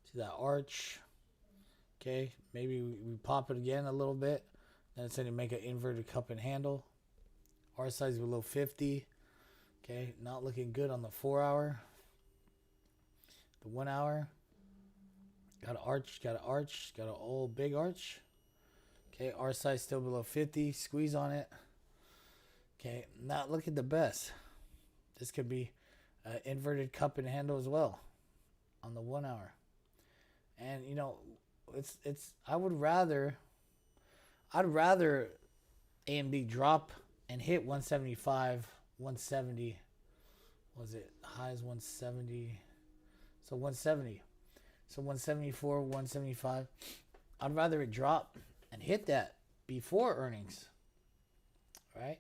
See that arch. Okay, maybe we pop it again a little bit. Then it's going to make an inverted cup and handle. R size below 50. Okay, not looking good on the 4-hour. The 1 hour. Got an arch, got an old big arch. Okay, R size still below 50. Squeeze on it. Okay, not looking the best. This could be an inverted cup and handle as well on the 1 hour. And you know, I'd rather AMD drop and hit 175, 170. Was it highs 170? So 170. So 174, 175. I'd rather it drop and hit that before earnings. Right?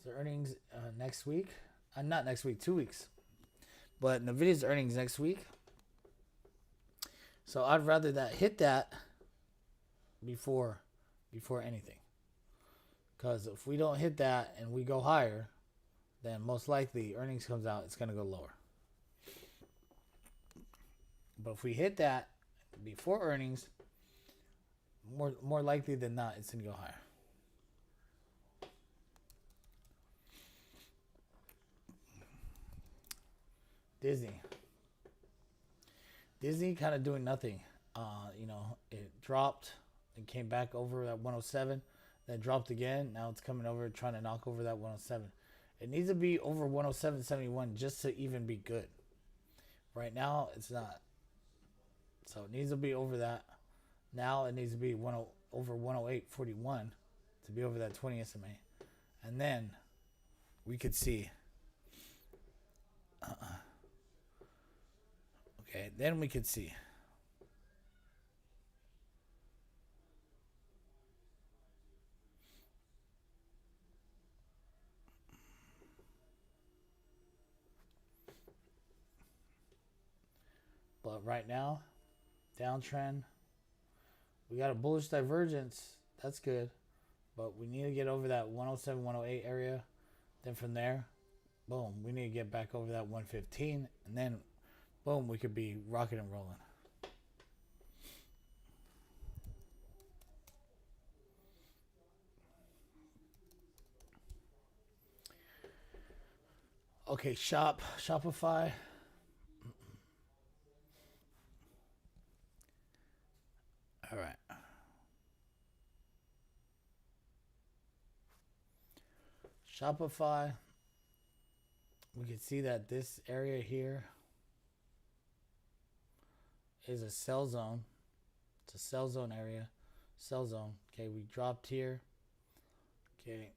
So earnings next week. Not next week, 2 weeks. But NVIDIA's earnings next week. So I'd rather that hit that before anything. Because if we don't hit that and we go higher, then most likely earnings comes out, it's going to go lower. But if we hit that before earnings, more likely than not, it's going to go higher. Disney kind of doing nothing. You know, it dropped and came back over that 107, then dropped again. Now it's coming over, trying to knock over that 107. It needs to be over 107.71 just to even be good. Right now, it's not. So it needs to be over that. Now it needs to be over 108.41 to be over that 20 SMA. And then we could see. Okay, then we could see. But right now, downtrend. We got a bullish divergence. That's good. But we need to get over that 107, 108 area. Then from there, boom, we need to get back over that 115. And then, boom, we could be rocking and rolling. Okay, Shopify. All right. Shopify. We can see that this area here is a sell zone. It's a sell zone area. Sell zone. Okay, we dropped here. Okay.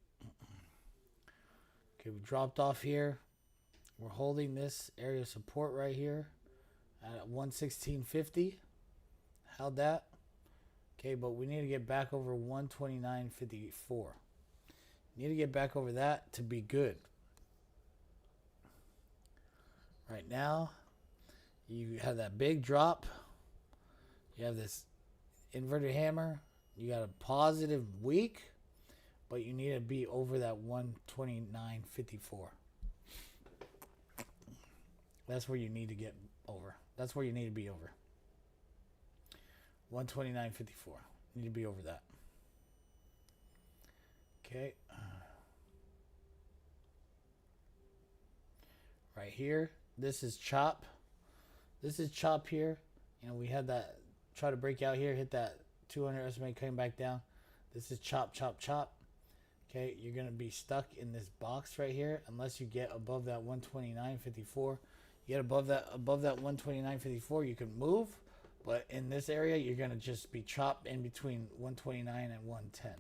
Okay, we dropped off here. We're holding this area of support right here at 116.50. Held that. Okay, but we need to get back over 129.54. Need to get back over that to be good. Right now, you have that big drop. You have this inverted hammer. You got a positive week, but you need to be over that 129.54. That's where you need to get over. That's where you need to be over. 129.54. Need to be over that. Okay. Right here. This is chop. This is chop here. You know, we had that try to break out here, hit that 200 SMA, came back down. This is chop, chop, chop. Okay, you're going to be stuck in this box right here unless you get above that 129.54. You get above that 129.54, you can move. But in this area, you're going to just be chopped in between 129 and 110.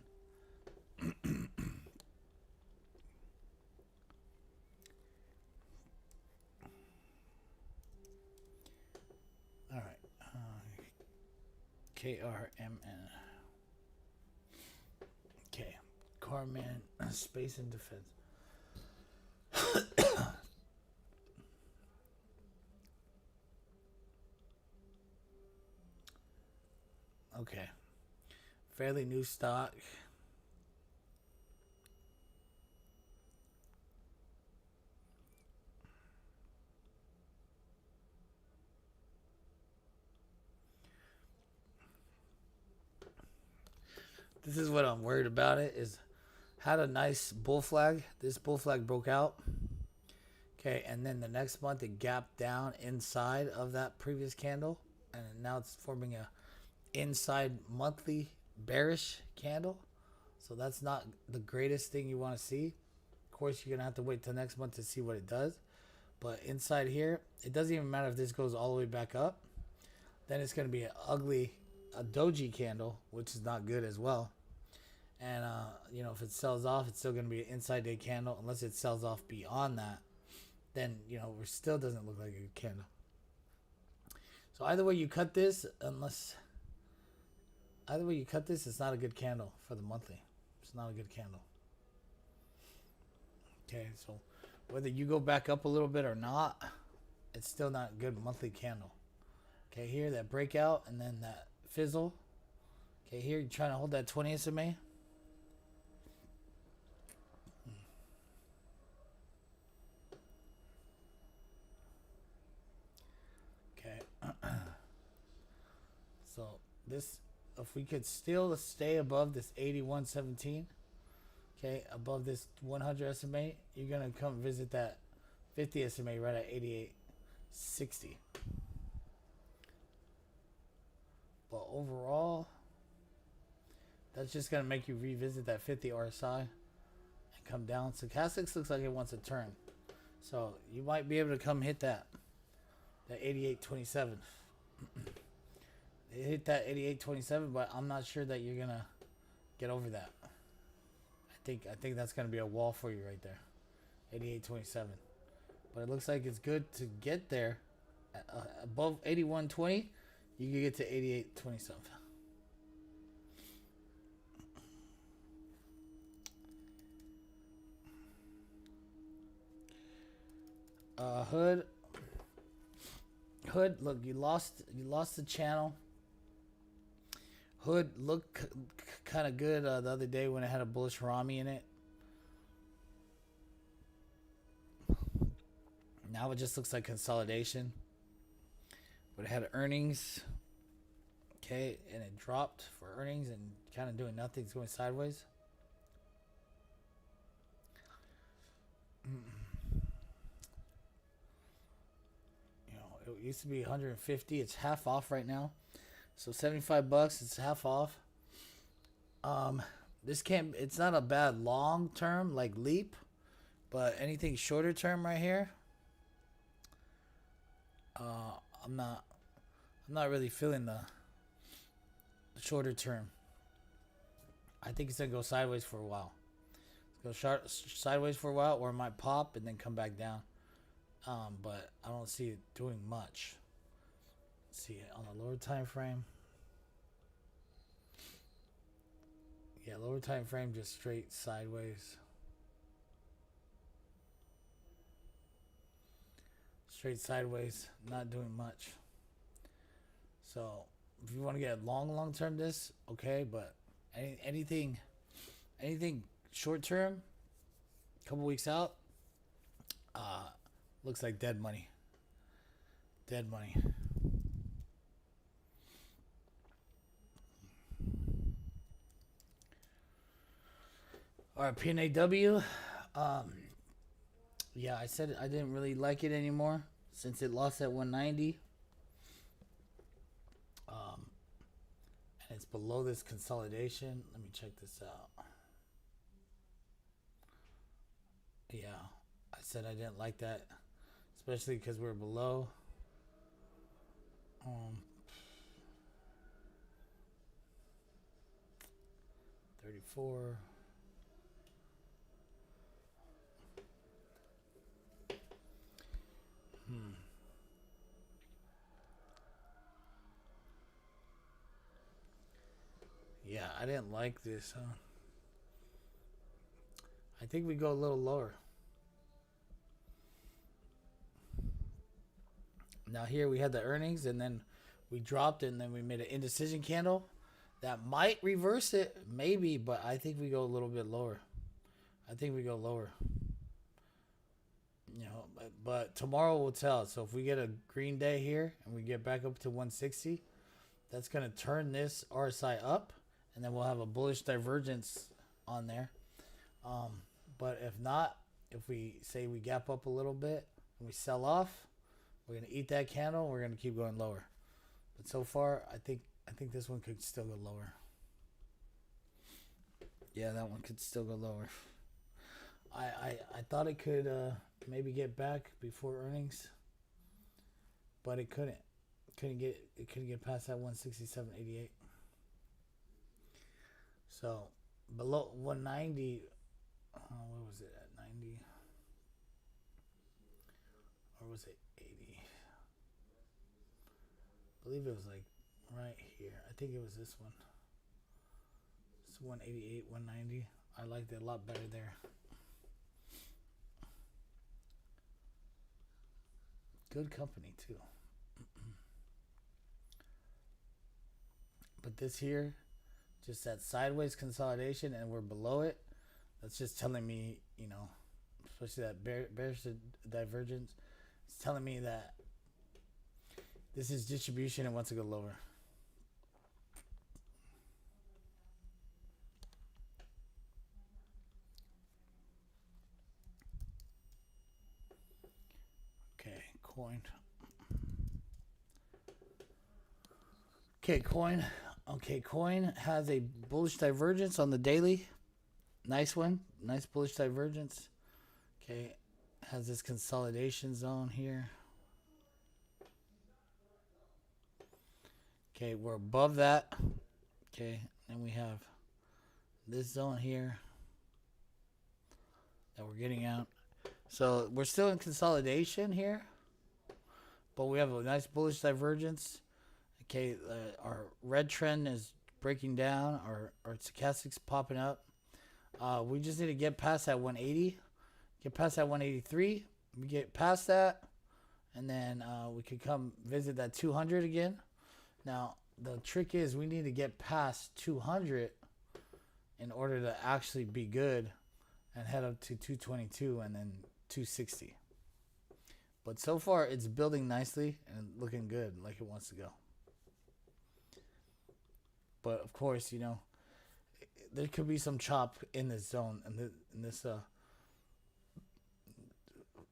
All right. KRMN. Okay. Carman, Space and Defense. Okay. Fairly new stock. This is what I'm worried about. It is had a nice bull flag. This bull flag broke out. Okay, and then the next month it gapped down inside of that previous candle, and now it's forming a inside monthly bearish candle. So that's not the greatest thing you want to see. Of course, you're gonna have to wait till next month to see what it does. But inside here, it doesn't even matter if this goes all the way back up. Then it's gonna be an ugly, a doji candle, which is not good as well. And you know, if it sells off, it's still gonna be an inside day candle. Unless it sells off beyond that, then you know, it still doesn't look like a good candle. So either way you cut this, it's not a good candle for the monthly. It's not a good candle. Okay, so whether you go back up a little bit or not, it's still not a good monthly candle. Okay, here that breakout and then that fizzle. Okay, here you're trying to hold that 20 SMA. Okay. So this, if we could still stay above this 81.17, okay, above this 100 SMA, you're gonna come visit that 50 SMA right at 88.60. But overall, that's just gonna make you revisit that 50 RSI and come down. So Stochastics looks like it wants to turn, so you might be able to come hit that 88.27. It hit that 88.27, but I'm not sure that you're gonna get over that. I think that's gonna be a wall for you right there, 88.27. But it looks like it's good to get there above 81.20. You can get to 88.27. Hood, look, you lost the channel. Hood looked kind of good the other day when it had a bullish Rami in it. Now it just looks like consolidation. But it had earnings. Okay, and it dropped for earnings and kind of doing nothing. It's going sideways. You know, it used to be 150. It's half off right now. So $75, it's half off. This can't, it's not a bad long term like leap, but anything shorter term right here, I'm not really feeling the shorter term. I think it's gonna go sideways for a while. It's go sideways for a while, or it might pop and then come back down. But I don't see it doing much. Let's see it on the lower time frame. Yeah, lower time frame, just straight sideways. Straight sideways, not doing much. So if you want to get long term this, okay, but anything short term, a couple weeks out, looks like dead money. Dead money. All right, PNAW. Yeah, I said I didn't really like it anymore since it lost at 190. And it's below this consolidation. Let me check this out. Yeah, I said I didn't like that, especially because we're below. 34. Yeah, I didn't like this, huh? I think we go a little lower. Now here we had the earnings, and then we dropped, and then we made an indecision candle. That might reverse it, maybe, but I think we go a little bit lower. I think we go lower. You know, but tomorrow will tell. So if we get a green day here and we get back up to 160, that's going to turn this RSI up, and then we'll have a bullish divergence on there. But if not, if we say we gap up a little bit and we sell off, we're going to eat that candle. We're going to keep going lower. But so far, I think this one could still go lower. Yeah, that one could still go lower. I thought it could maybe get back before earnings, but it couldn't. It couldn't get past that 167.88. So below 190. What was it at 90? Or was it 80? I believe it was like right here. I think it was this one. It's 188, 190. I liked it a lot better there. Good company too. But this here, just that sideways consolidation, and we're below it. That's just telling me, you know, especially that bearish divergence, it's telling me that this is distribution and wants to go lower. Okay, coin. Okay, coin. Okay, coin has a bullish divergence on the daily. Nice one. Nice bullish divergence. Okay, has this consolidation zone here. Okay, we're above that. Okay, then we have this zone here that we're getting out. So we're still in consolidation here, but we have a nice bullish divergence. Okay, our red trend is breaking down. Our stochastic's popping up. We just need to get past that 180, get past that 183. We get past that, and then we could come visit that 200 again. Now, the trick is we need to get past 200 in order to actually be good and head up to 222 and then 260. But so far, it's building nicely and looking good, like it wants to go. But of course, you know, there could be some chop in this zone, in this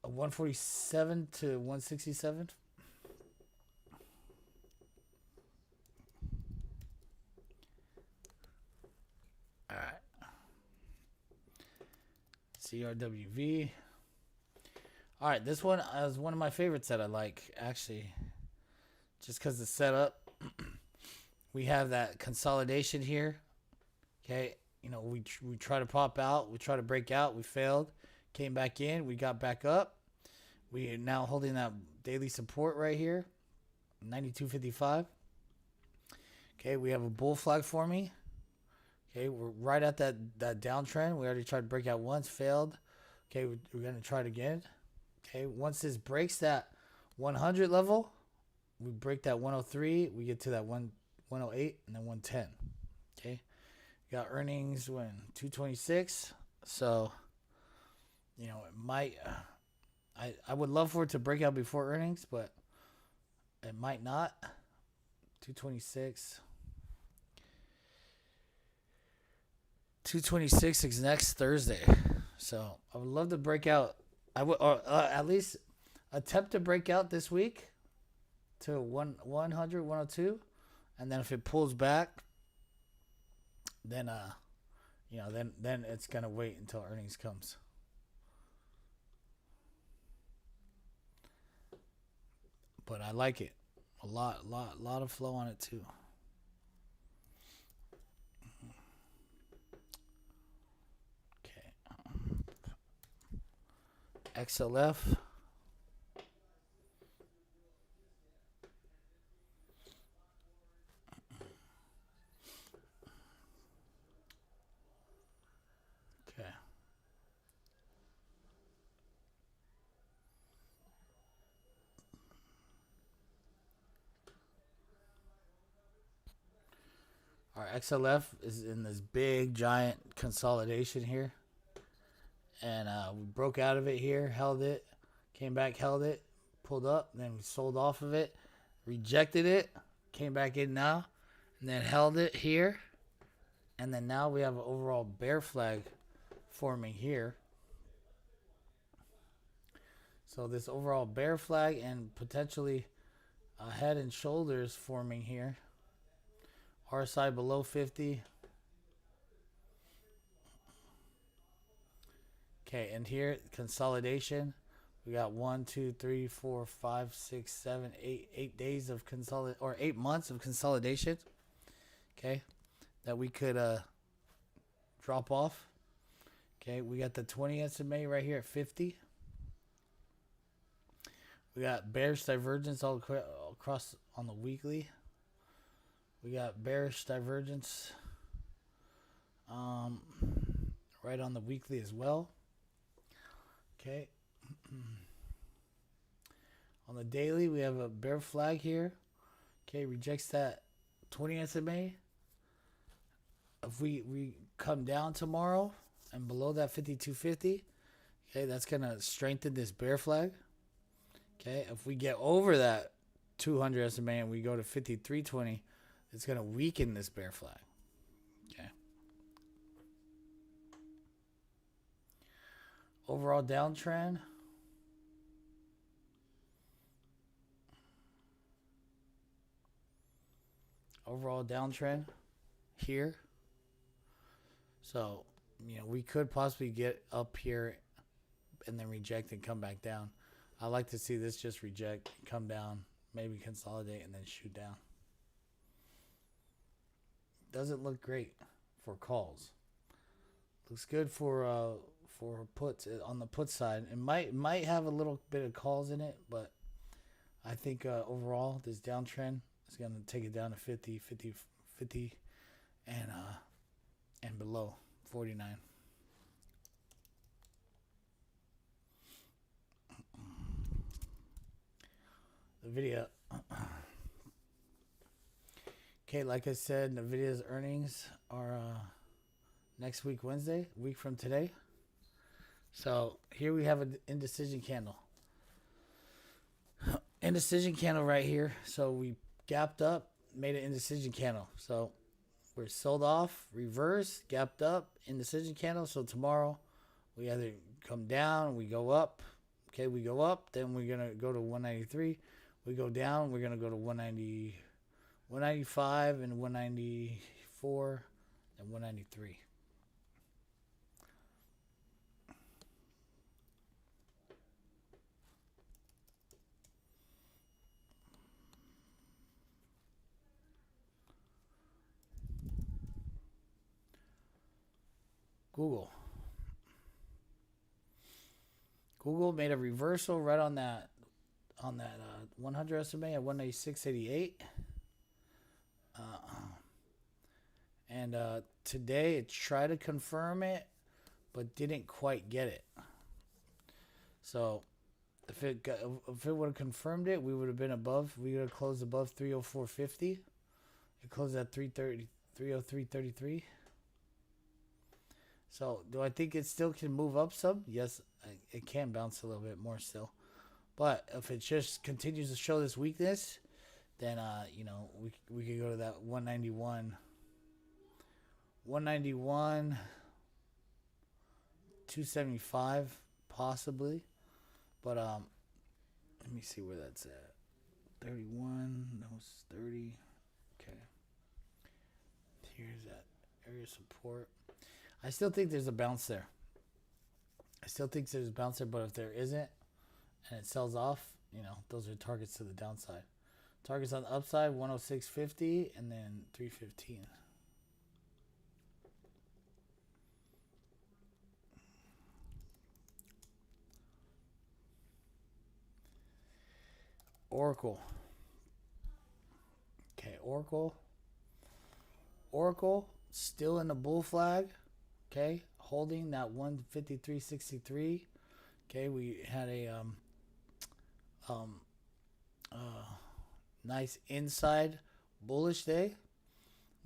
147 to 167. All right. CRWV. All right, this one is one of my favorites that I like, actually, just because the setup. We have that consolidation here. Okay, you know, we try to pop out, we try to break out, we failed, came back in, we got back up. We are now holding that daily support right here, 92.55. Okay, we have a bull flag forming. Okay, we're right at that downtrend. We already tried to break out once, failed. Okay, we're going to try it again. Okay, once this breaks that 100 level, we break that 103, we get to that 108 and then 110. Okay, got earnings when 226. So, you know, it might. I would love for it to break out before earnings, but it might not. 226. 226 is next Thursday. So I would love to break out. I would, or at least attempt to break out this week to 100, 102, and then if it pulls back, then you know, then it's gonna wait until earnings comes. But I like it a lot of flow on it too. XLF. Okay. Our XLF is in this big giant consolidation here, and we broke out of it here, held it, came back, held it, pulled up, then we sold off of it, rejected it, came back in now, and then held it here, and then now we have an overall bear flag forming here. So this overall bear flag and potentially a head and shoulders forming here. RSI below 50. Okay, and here consolidation. We got 1, 2, 3, 4, 5, 6, 7, 8, 8 days of 8 months of consolidation. Okay, that we could drop off. Okay, we got the 20 SMA right here at 50. We got bearish divergence all across on the weekly. We got bearish divergence right on the weekly as well. Okay. On the daily, we have a bear flag here. Okay, rejects that 20 SMA. If we come down tomorrow and below that 5250, okay, that's going to strengthen this bear flag. Okay, if we get over that 200 SMA and we go to 5320, it's going to weaken this bear flag. Okay. Overall downtrend. Overall downtrend here. So, we could possibly get up here and then reject and come back down. I like to see this just reject, come down, maybe consolidate, and then shoot down. Doesn't look great for calls. Looks good for puts on the put side. It might have a little bit of calls in it, but I think overall this downtrend is going to take it down to 50, and below 49. The video. Okay, like I said, NVIDIA's earnings are next week, Wednesday, a week from today. So here we have an indecision candle. Indecision candle right here. So we gapped up, made an indecision candle. So we're sold off, reverse, gapped up, indecision candle. So tomorrow we either come down, we go up. Okay, we go up, then we're going to go to 193. We go down, we're going to go to 190, 195 and 194 and 193. Google made a reversal right on that 100 SMA at 196.88. And today it tried to confirm it, but didn't quite get it. So if it would have confirmed it, we would have been above. We would have closed above 304.50. It closed at 303.33. So do I think it still can move up some? Yes, it can bounce a little bit more still. But if it just continues to show this weakness, then we could go to that 191, 275 possibly. But let me see where that's at. 31, no, it's 30. Okay. Here's that area support. I still think there's a bounce there. But if there isn't and it sells off, those are targets to the downside. Targets on the upside, 106.50 and then 315. Oracle. Okay, Oracle still in the bull flag. Okay, holding that 153.63. Okay, we had a nice inside bullish day.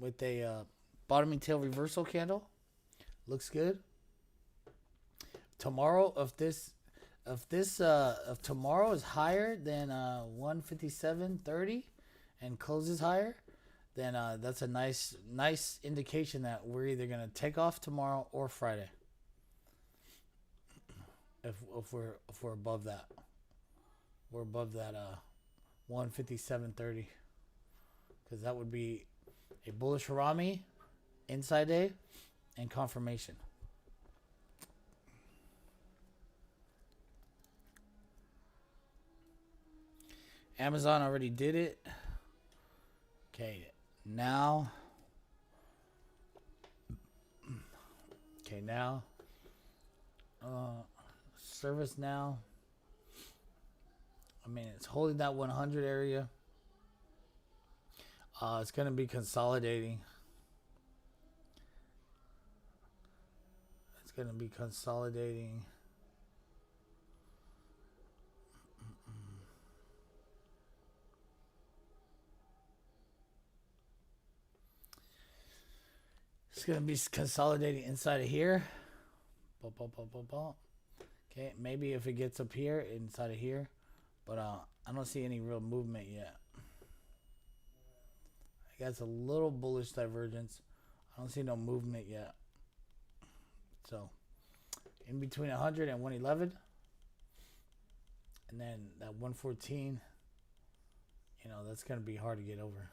with a bottoming tail reversal candle. Looks good. Tomorrow, if tomorrow is higher than 157.30 and closes higher, then that's a nice indication that we're either gonna take off tomorrow or Friday. If we're above that, we're above that 157.30, because that would be a bullish Harami inside day and confirmation. Amazon already did it. Okay, now. Service now. I mean, it's holding that 100 area. It's going to be consolidating. It's going to be consolidating. It's going to be consolidating inside of here. Okay, maybe if it gets up here, inside of here. But I don't see any real movement yet. I guess a little bullish divergence. I don't see no movement yet. So, in between 100 and 111. And then that 114, that's going to be hard to get over.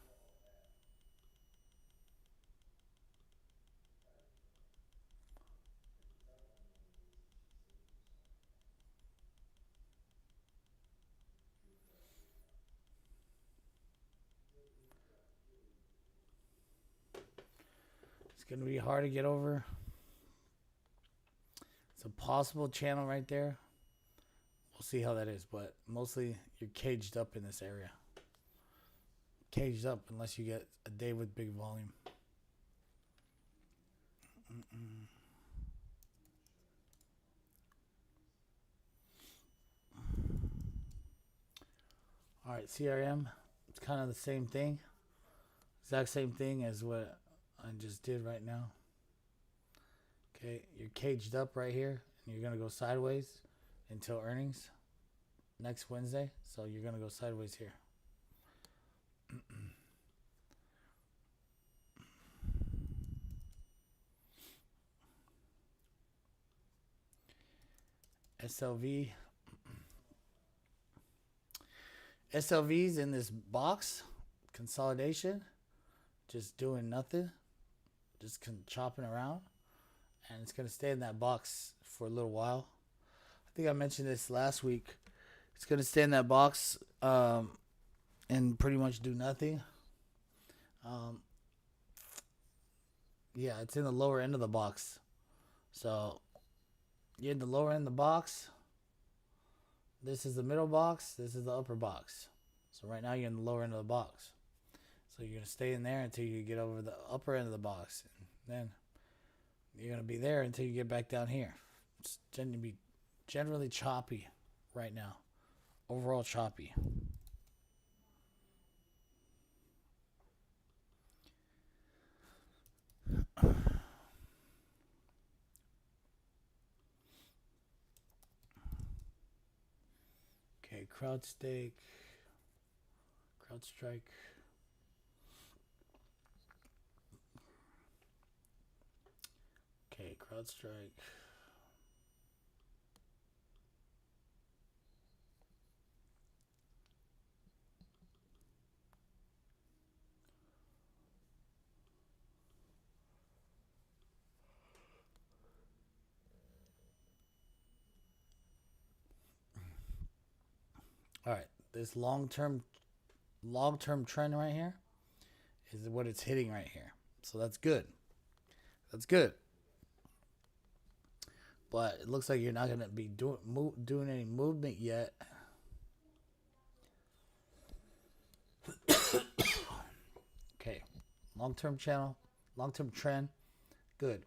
Going to be hard to get over. It's a possible channel right there. We'll see how that is, but mostly you're caged up in this area. Caged up unless you get a day with big volume. All right, CRM. It's kind of the same thing. Exact same thing as what I just did right now. Okay, you're caged up right here, and you're going to go sideways until earnings next Wednesday. So you're going to go sideways here. SLV. SLV's in this box. Consolidation. Just doing nothing. Just chopping around. And it's going to stay in that box for a little while. I think I mentioned this last week. It's going to stay in that box and pretty much do nothing. Yeah, it's in the lower end of the box. So, you're in the lower end of the box. This is the middle box. This is the upper box. So, right now you're in the lower end of the box. So, you're going to stay in there until you get over the upper end of the box. And then you're going to be there until you get back down here. It's going to be generally choppy right now. Overall choppy. Okay, CrowdStrike. Okay, CrowdStrike. All right, this long-term trend right here is what it's hitting right here. So that's good. That's good. But it looks like you're not going to be doing any movement yet. Okay, long-term channel, long-term trend, good.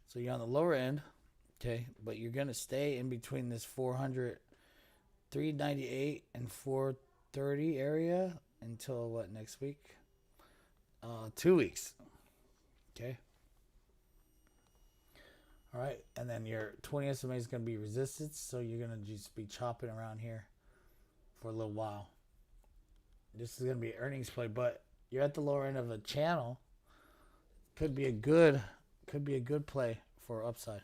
So you're on the lower end, okay, but you're gonna stay in between this 400, 398 and 430 area until what, next week? 2 weeks. Okay. All right, and then your 20 SMA is going to be resistance, so you're going to just be chopping around here for a little while. This is going to be an earnings play, but you're at the lower end of a channel. Could be a good play for upside.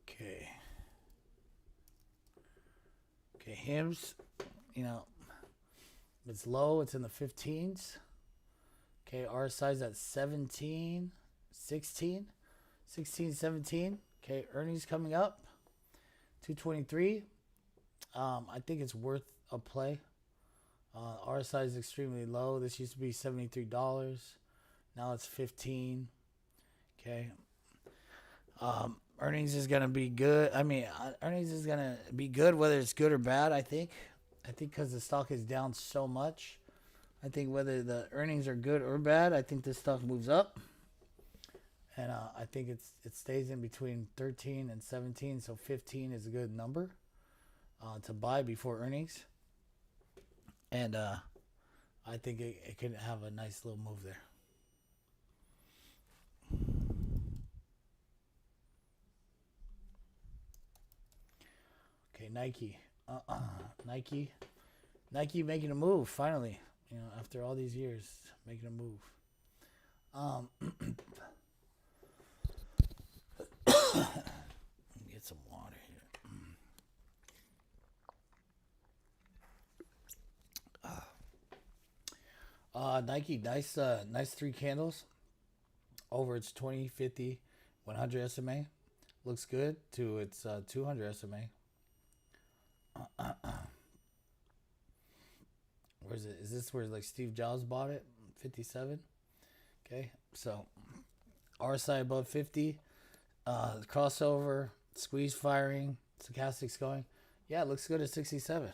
Okay. Okay, HIMS, you know, it's low. It's in the 15s. Okay, RSI's at 17, 16, 16, 17. Okay, earnings coming up. 223. I think it's worth a play. RSI is extremely low. This used to be $73. Now it's 15. Okay. Earnings is gonna be good. I mean, earnings is gonna be good whether it's good or bad. I think because the stock is down so much. I think whether the earnings are good or bad, I think this stock moves up. And I think it stays in between 13 and 17, so 15 is a good number to buy before earnings. And I think it could have a nice little move there. Okay, Nike. Nike making a move finally. You know, after all these years, making a move. Get some water here. Nike, nice 3 candles over its 20, 50, 100 SMA. Looks good to its 200 SMA. Where is it? Is this where like Steve Jobs bought it? 57. Okay, so RSI above 50. Crossover, squeeze firing, stochastics going. Yeah, it looks good at 67.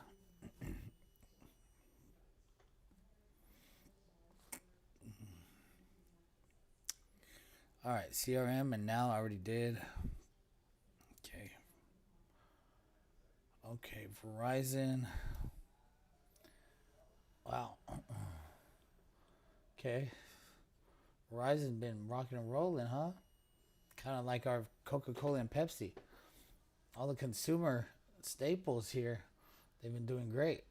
All right, CRM, and now I already did. Okay. Okay, Verizon. Wow. Okay. Verizon's been rocking and rolling, huh? Kind of like our Coca-Cola and Pepsi. All the consumer staples here, they've been doing great.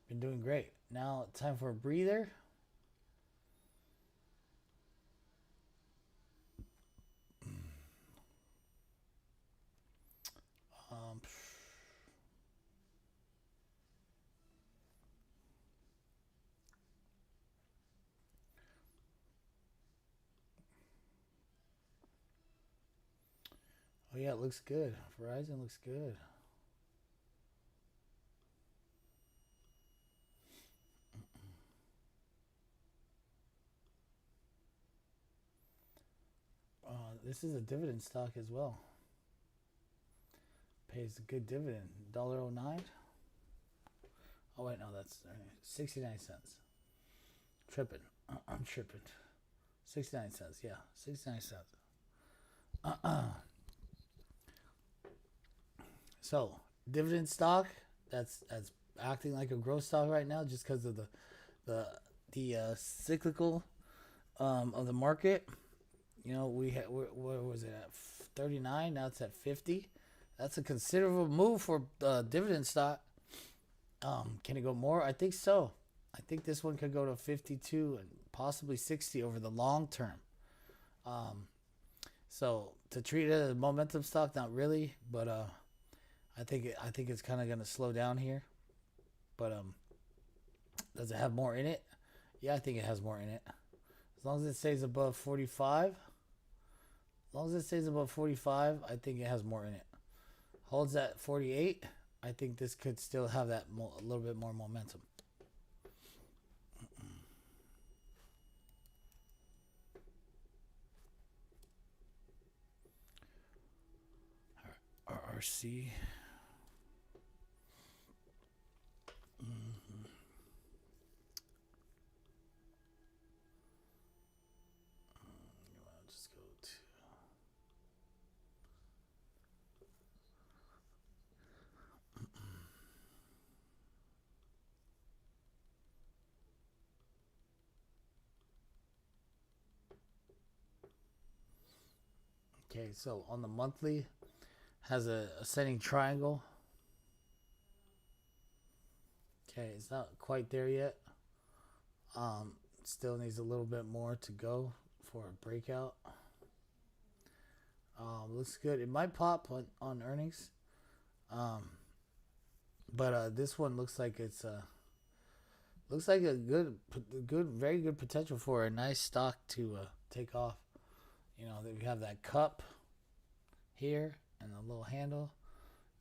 Been doing great. Now, time for a breather. Oh yeah, it looks good. Verizon looks good. This is a dividend stock as well. Pays a good dividend. $1.09. Oh wait, no, that's 69 cents. Tripping. I'm tripping. 69 cents. Yeah, 69 cents. So dividend stock that's acting like a growth stock right now, just because of the cyclical of the market. You know, what was it at 39? Now it's at 50. That's a considerable move for dividend stock. Can it go more? I think so. I think this one could go to 52 and possibly 60 over the long term. So to treat it as a momentum stock, not really, but I think it's kind of going to slow down here. But does it have more in it? Yeah, I think it has more in it. As long as it stays above 45. As long as it stays above 45, I think it has more in it. Holds at 48, I think this could still have that a little bit more momentum. RRC. Okay, so on the monthly, has a ascending triangle. Okay, it's not quite there yet. Still needs a little bit more to go for a breakout. Looks good. It might pop on earnings. But this one looks like it's looks like a very good potential for a nice stock to take off. You know, we have that cup here and a little handle.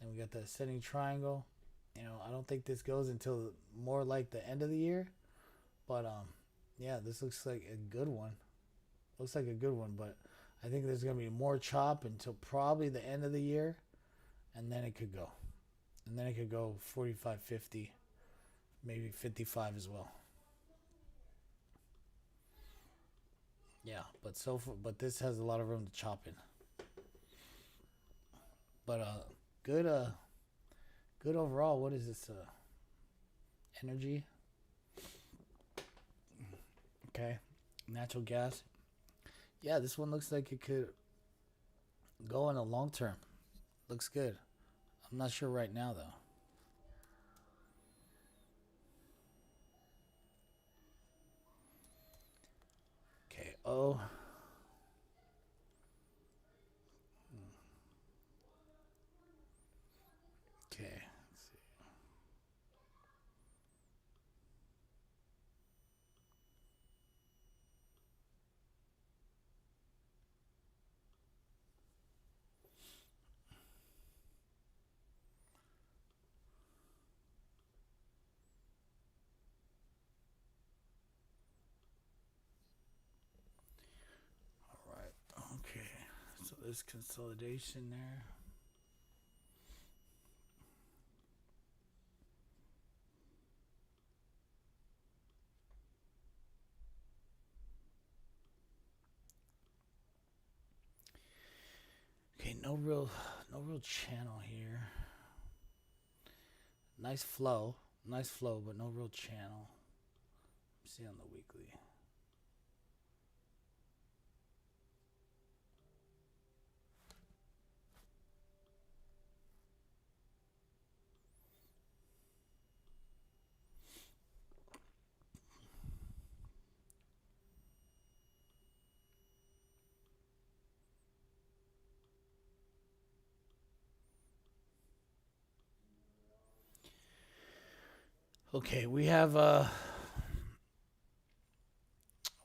Then we got the ascending triangle. You know, I don't think this goes until more like the end of the year. But yeah, this looks like a good one. Looks like a good one, but I think there's gonna be more chop until probably the end of the year, and then it could go. And then it could go 45, 50, maybe 55 as well. Yeah, but so far, but this has a lot of room to chop in. But good good overall. What is this? Energy. Okay, natural gas. Yeah, this one looks like it could go in a long term. Looks good. I'm not sure right now though. Okay. Oh. Okay. Let's see. All right. Okay. So there's consolidation there. Okay, no real channel here. Nice flow, but no real channel. See on the weekly. Okay, we have a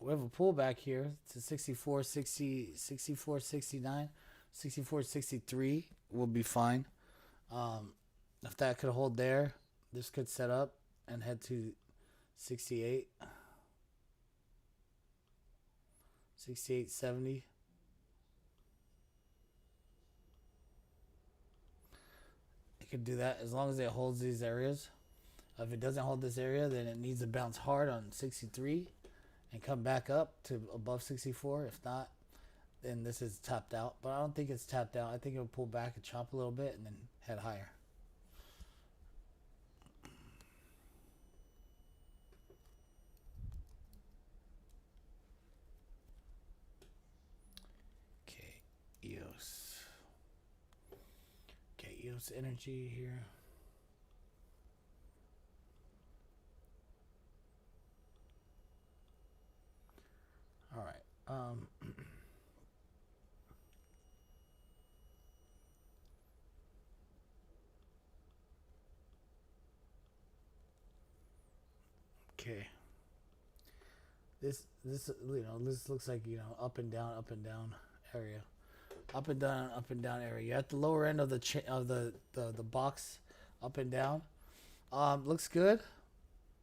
pullback here to 64, 60, 64, 69, 64, 63 will be fine. If that could hold there, this could set up and head to 68, 68, 70. It could do that as long as it holds these areas. If it doesn't hold this area, then it needs to bounce hard on 63 and come back up to above 64. If not, then this is tapped out. But I don't think it's tapped out. I think it'll pull back and chop a little bit and then head higher. Okay, EOS. Okay, EOS energy here. All right. Okay. This this looks like up and down area, up and down area. You're at the lower end of the box, up and down. Looks good.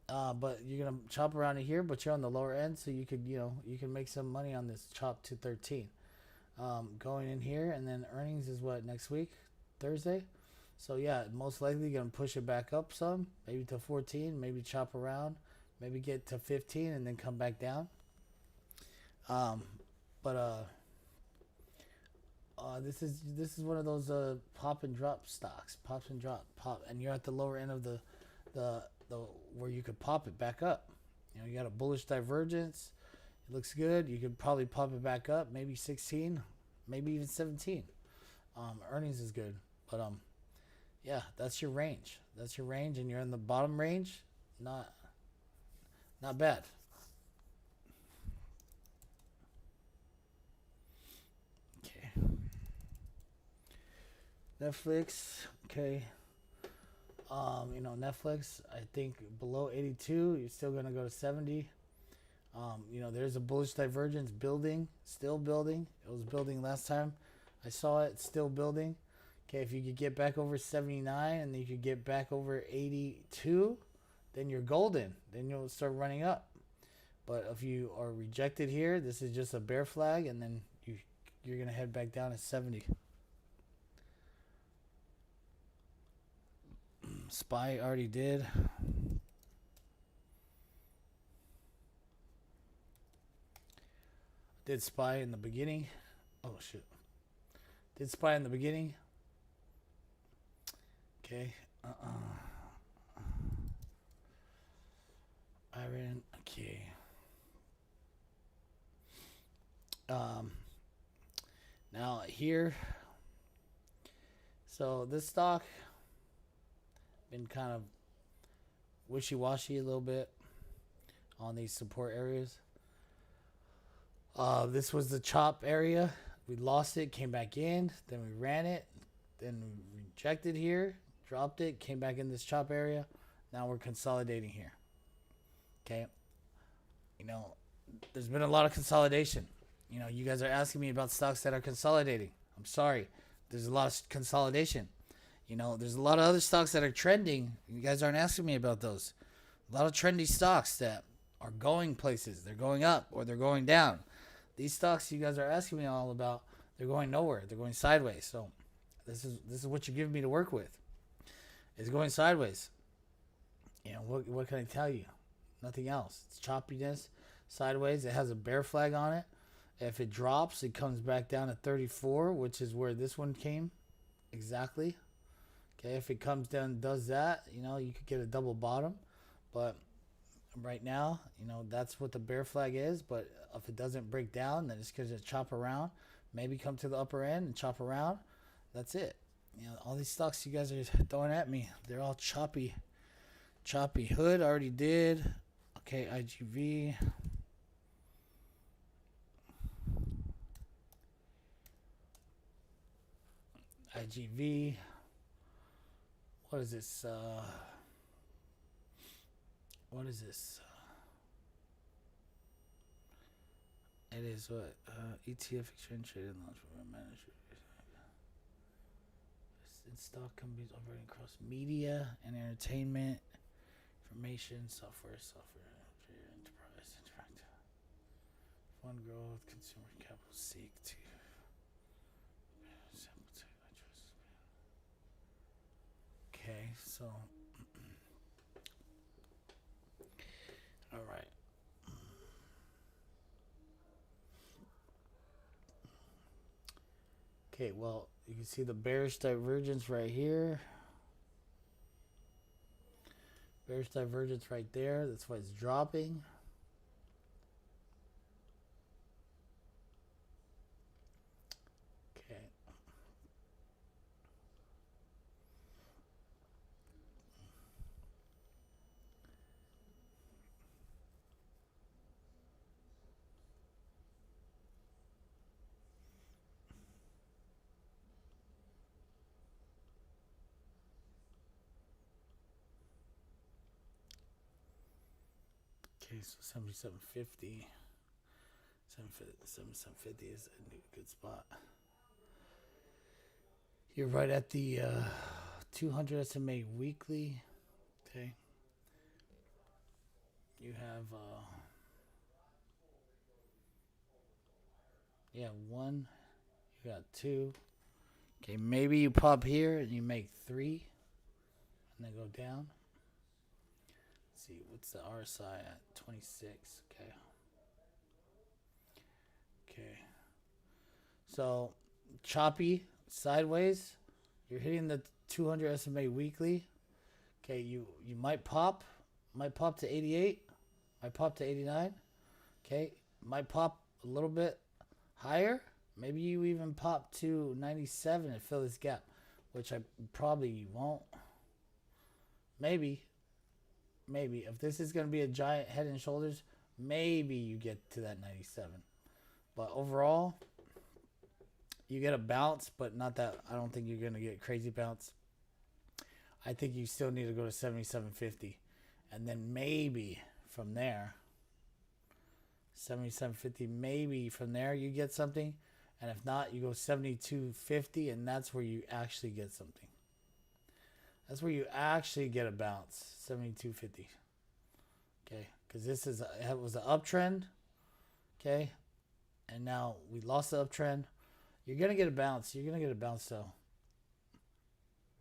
But you're gonna chop around in here, but you're on the lower end, so you could you can make some money on this chop to 13. Going in here, and then earnings is what, next week, Thursday. So yeah, most likely gonna push it back up some, maybe to 14, maybe chop around, maybe get to 15, and then come back down. Um, but this is one of those pop and drop stocks, pops and drop, pop, and you're at the lower end of the where you could pop it back up. You got a bullish divergence. It looks good. You could probably pop it back up, maybe 16, maybe even 17. Earnings is good, but yeah, that's your range. That's your range, and you're in the bottom range. Not bad. Okay. Netflix. Okay. Netflix. I think below 82, you're still gonna go to 70. There's a bullish divergence building, still building. It was building last time I saw it, still building. Okay, if you could get back over 79 and then you could get back over 82, then you're golden. Then you'll start running up. But if you are rejected here, this is just a bear flag, and then you're going to head back down to 70. SPY already did. Did SPY in the beginning. Oh, shit. Did SPY in the beginning. Okay. Iron. Okay. Now here. So this stock been kind of wishy-washy a little bit on these support areas. This was the chop area. We lost it, came back in, then we ran it, then we rejected here, dropped it, came back in this chop area. Now we're consolidating here. Okay. There's been a lot of consolidation. You guys are asking me about stocks that are consolidating. I'm sorry. There's a lot of consolidation. There's a lot of other stocks that are trending. You guys aren't asking me about those. A lot of trendy stocks that are going places. They're going up or they're going down. These stocks you guys are asking me all about, they're going nowhere. They're going sideways. So this is what you're giving me to work with. It's going sideways. What can I tell you? Nothing else. It's choppiness, sideways. It has a bear flag on it. If it drops, it comes back down to 34, which is where this one came. Exactly. Okay, if it comes down and does that, you could get a double bottom. But right now, that's what the bear flag is. But if it doesn't break down, then it's going to chop around. Maybe come to the upper end and chop around. That's it. All these stocks you guys are throwing at me, they're all choppy. Choppy. Hood already did. Okay, IGV. IGV. What is this? What is this? It is what? ETF exchange traded launch for manager. In stock companies operating across media and entertainment, information, software, enterprise, interactive. Fund growth, consumer capital seek to. Okay, so. All right. Okay, well, you can see the bearish divergence right here. Bearish divergence right there. That's why it's dropping. Okay. Okay, so 7750. 7750 is a new good spot. You're right at the 200 SMA weekly. Okay. You have one. You got two. Okay, maybe you pop here and you make three, and then go down. Let's see, what's the RSI at? 26. Okay. Okay. So choppy sideways. You're hitting the 200 SMA weekly. Okay, you might pop to 88, might pop to 89. Okay, might pop a little bit higher, Maybe you even pop to 97 and fill this gap, which I probably won't. Maybe if this is going to be a giant head and shoulders, maybe you get to that 97. But overall, you get a bounce, but not that. I don't think you're going to get crazy bounce. I think you still need to go to 77.50, and then maybe from there, 77.50, maybe from there you get something, and if not, you go 72.50, and that's where you actually get something. That's where you actually get a bounce, 72.50. Okay, because it was an uptrend. Okay, and now we lost the uptrend. You're gonna get a bounce. You're gonna get a bounce though.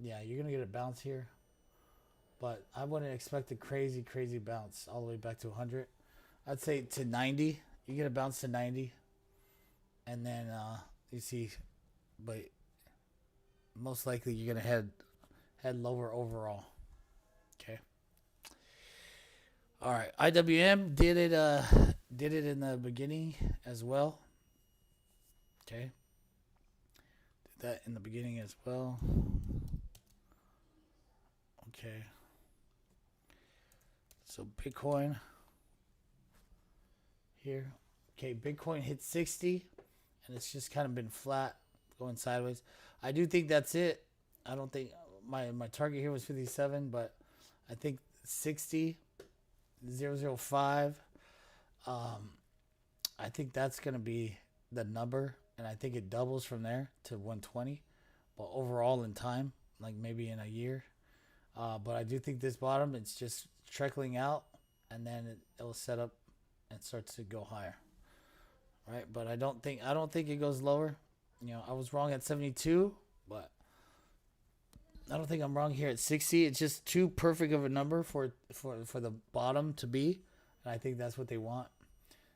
Yeah, you're gonna get a bounce here, but I wouldn't expect a crazy bounce all the way back to 100. I'd say to 90. You get a bounce to 90, and then you see, but most likely you're gonna head lower overall. Okay. All right. IWM did it in the beginning as well. Okay. Did that in the beginning as well. Okay. So Bitcoin here. Okay, Bitcoin hit 60, and it's just kind of been flat, going sideways. I do think that's it. I don't think my target here was 57, but I think 60, 005. I think that's going to be the number, and I think it doubles from there to 120. But overall in time, like maybe in a year. But I do think this bottom, it's just trickling out, and then it'll set up and starts to go higher. Right? But I don't think it goes lower. You know, I was wrong at 72, but I don't think I'm wrong here at 60. It's just too perfect of a number for the bottom to be, and I think that's what they want.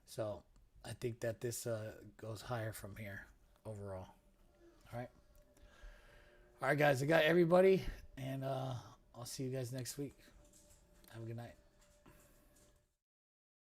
So I think that this goes higher from here overall. All right, guys. I got everybody, and I'll see you guys next week. Have a good night.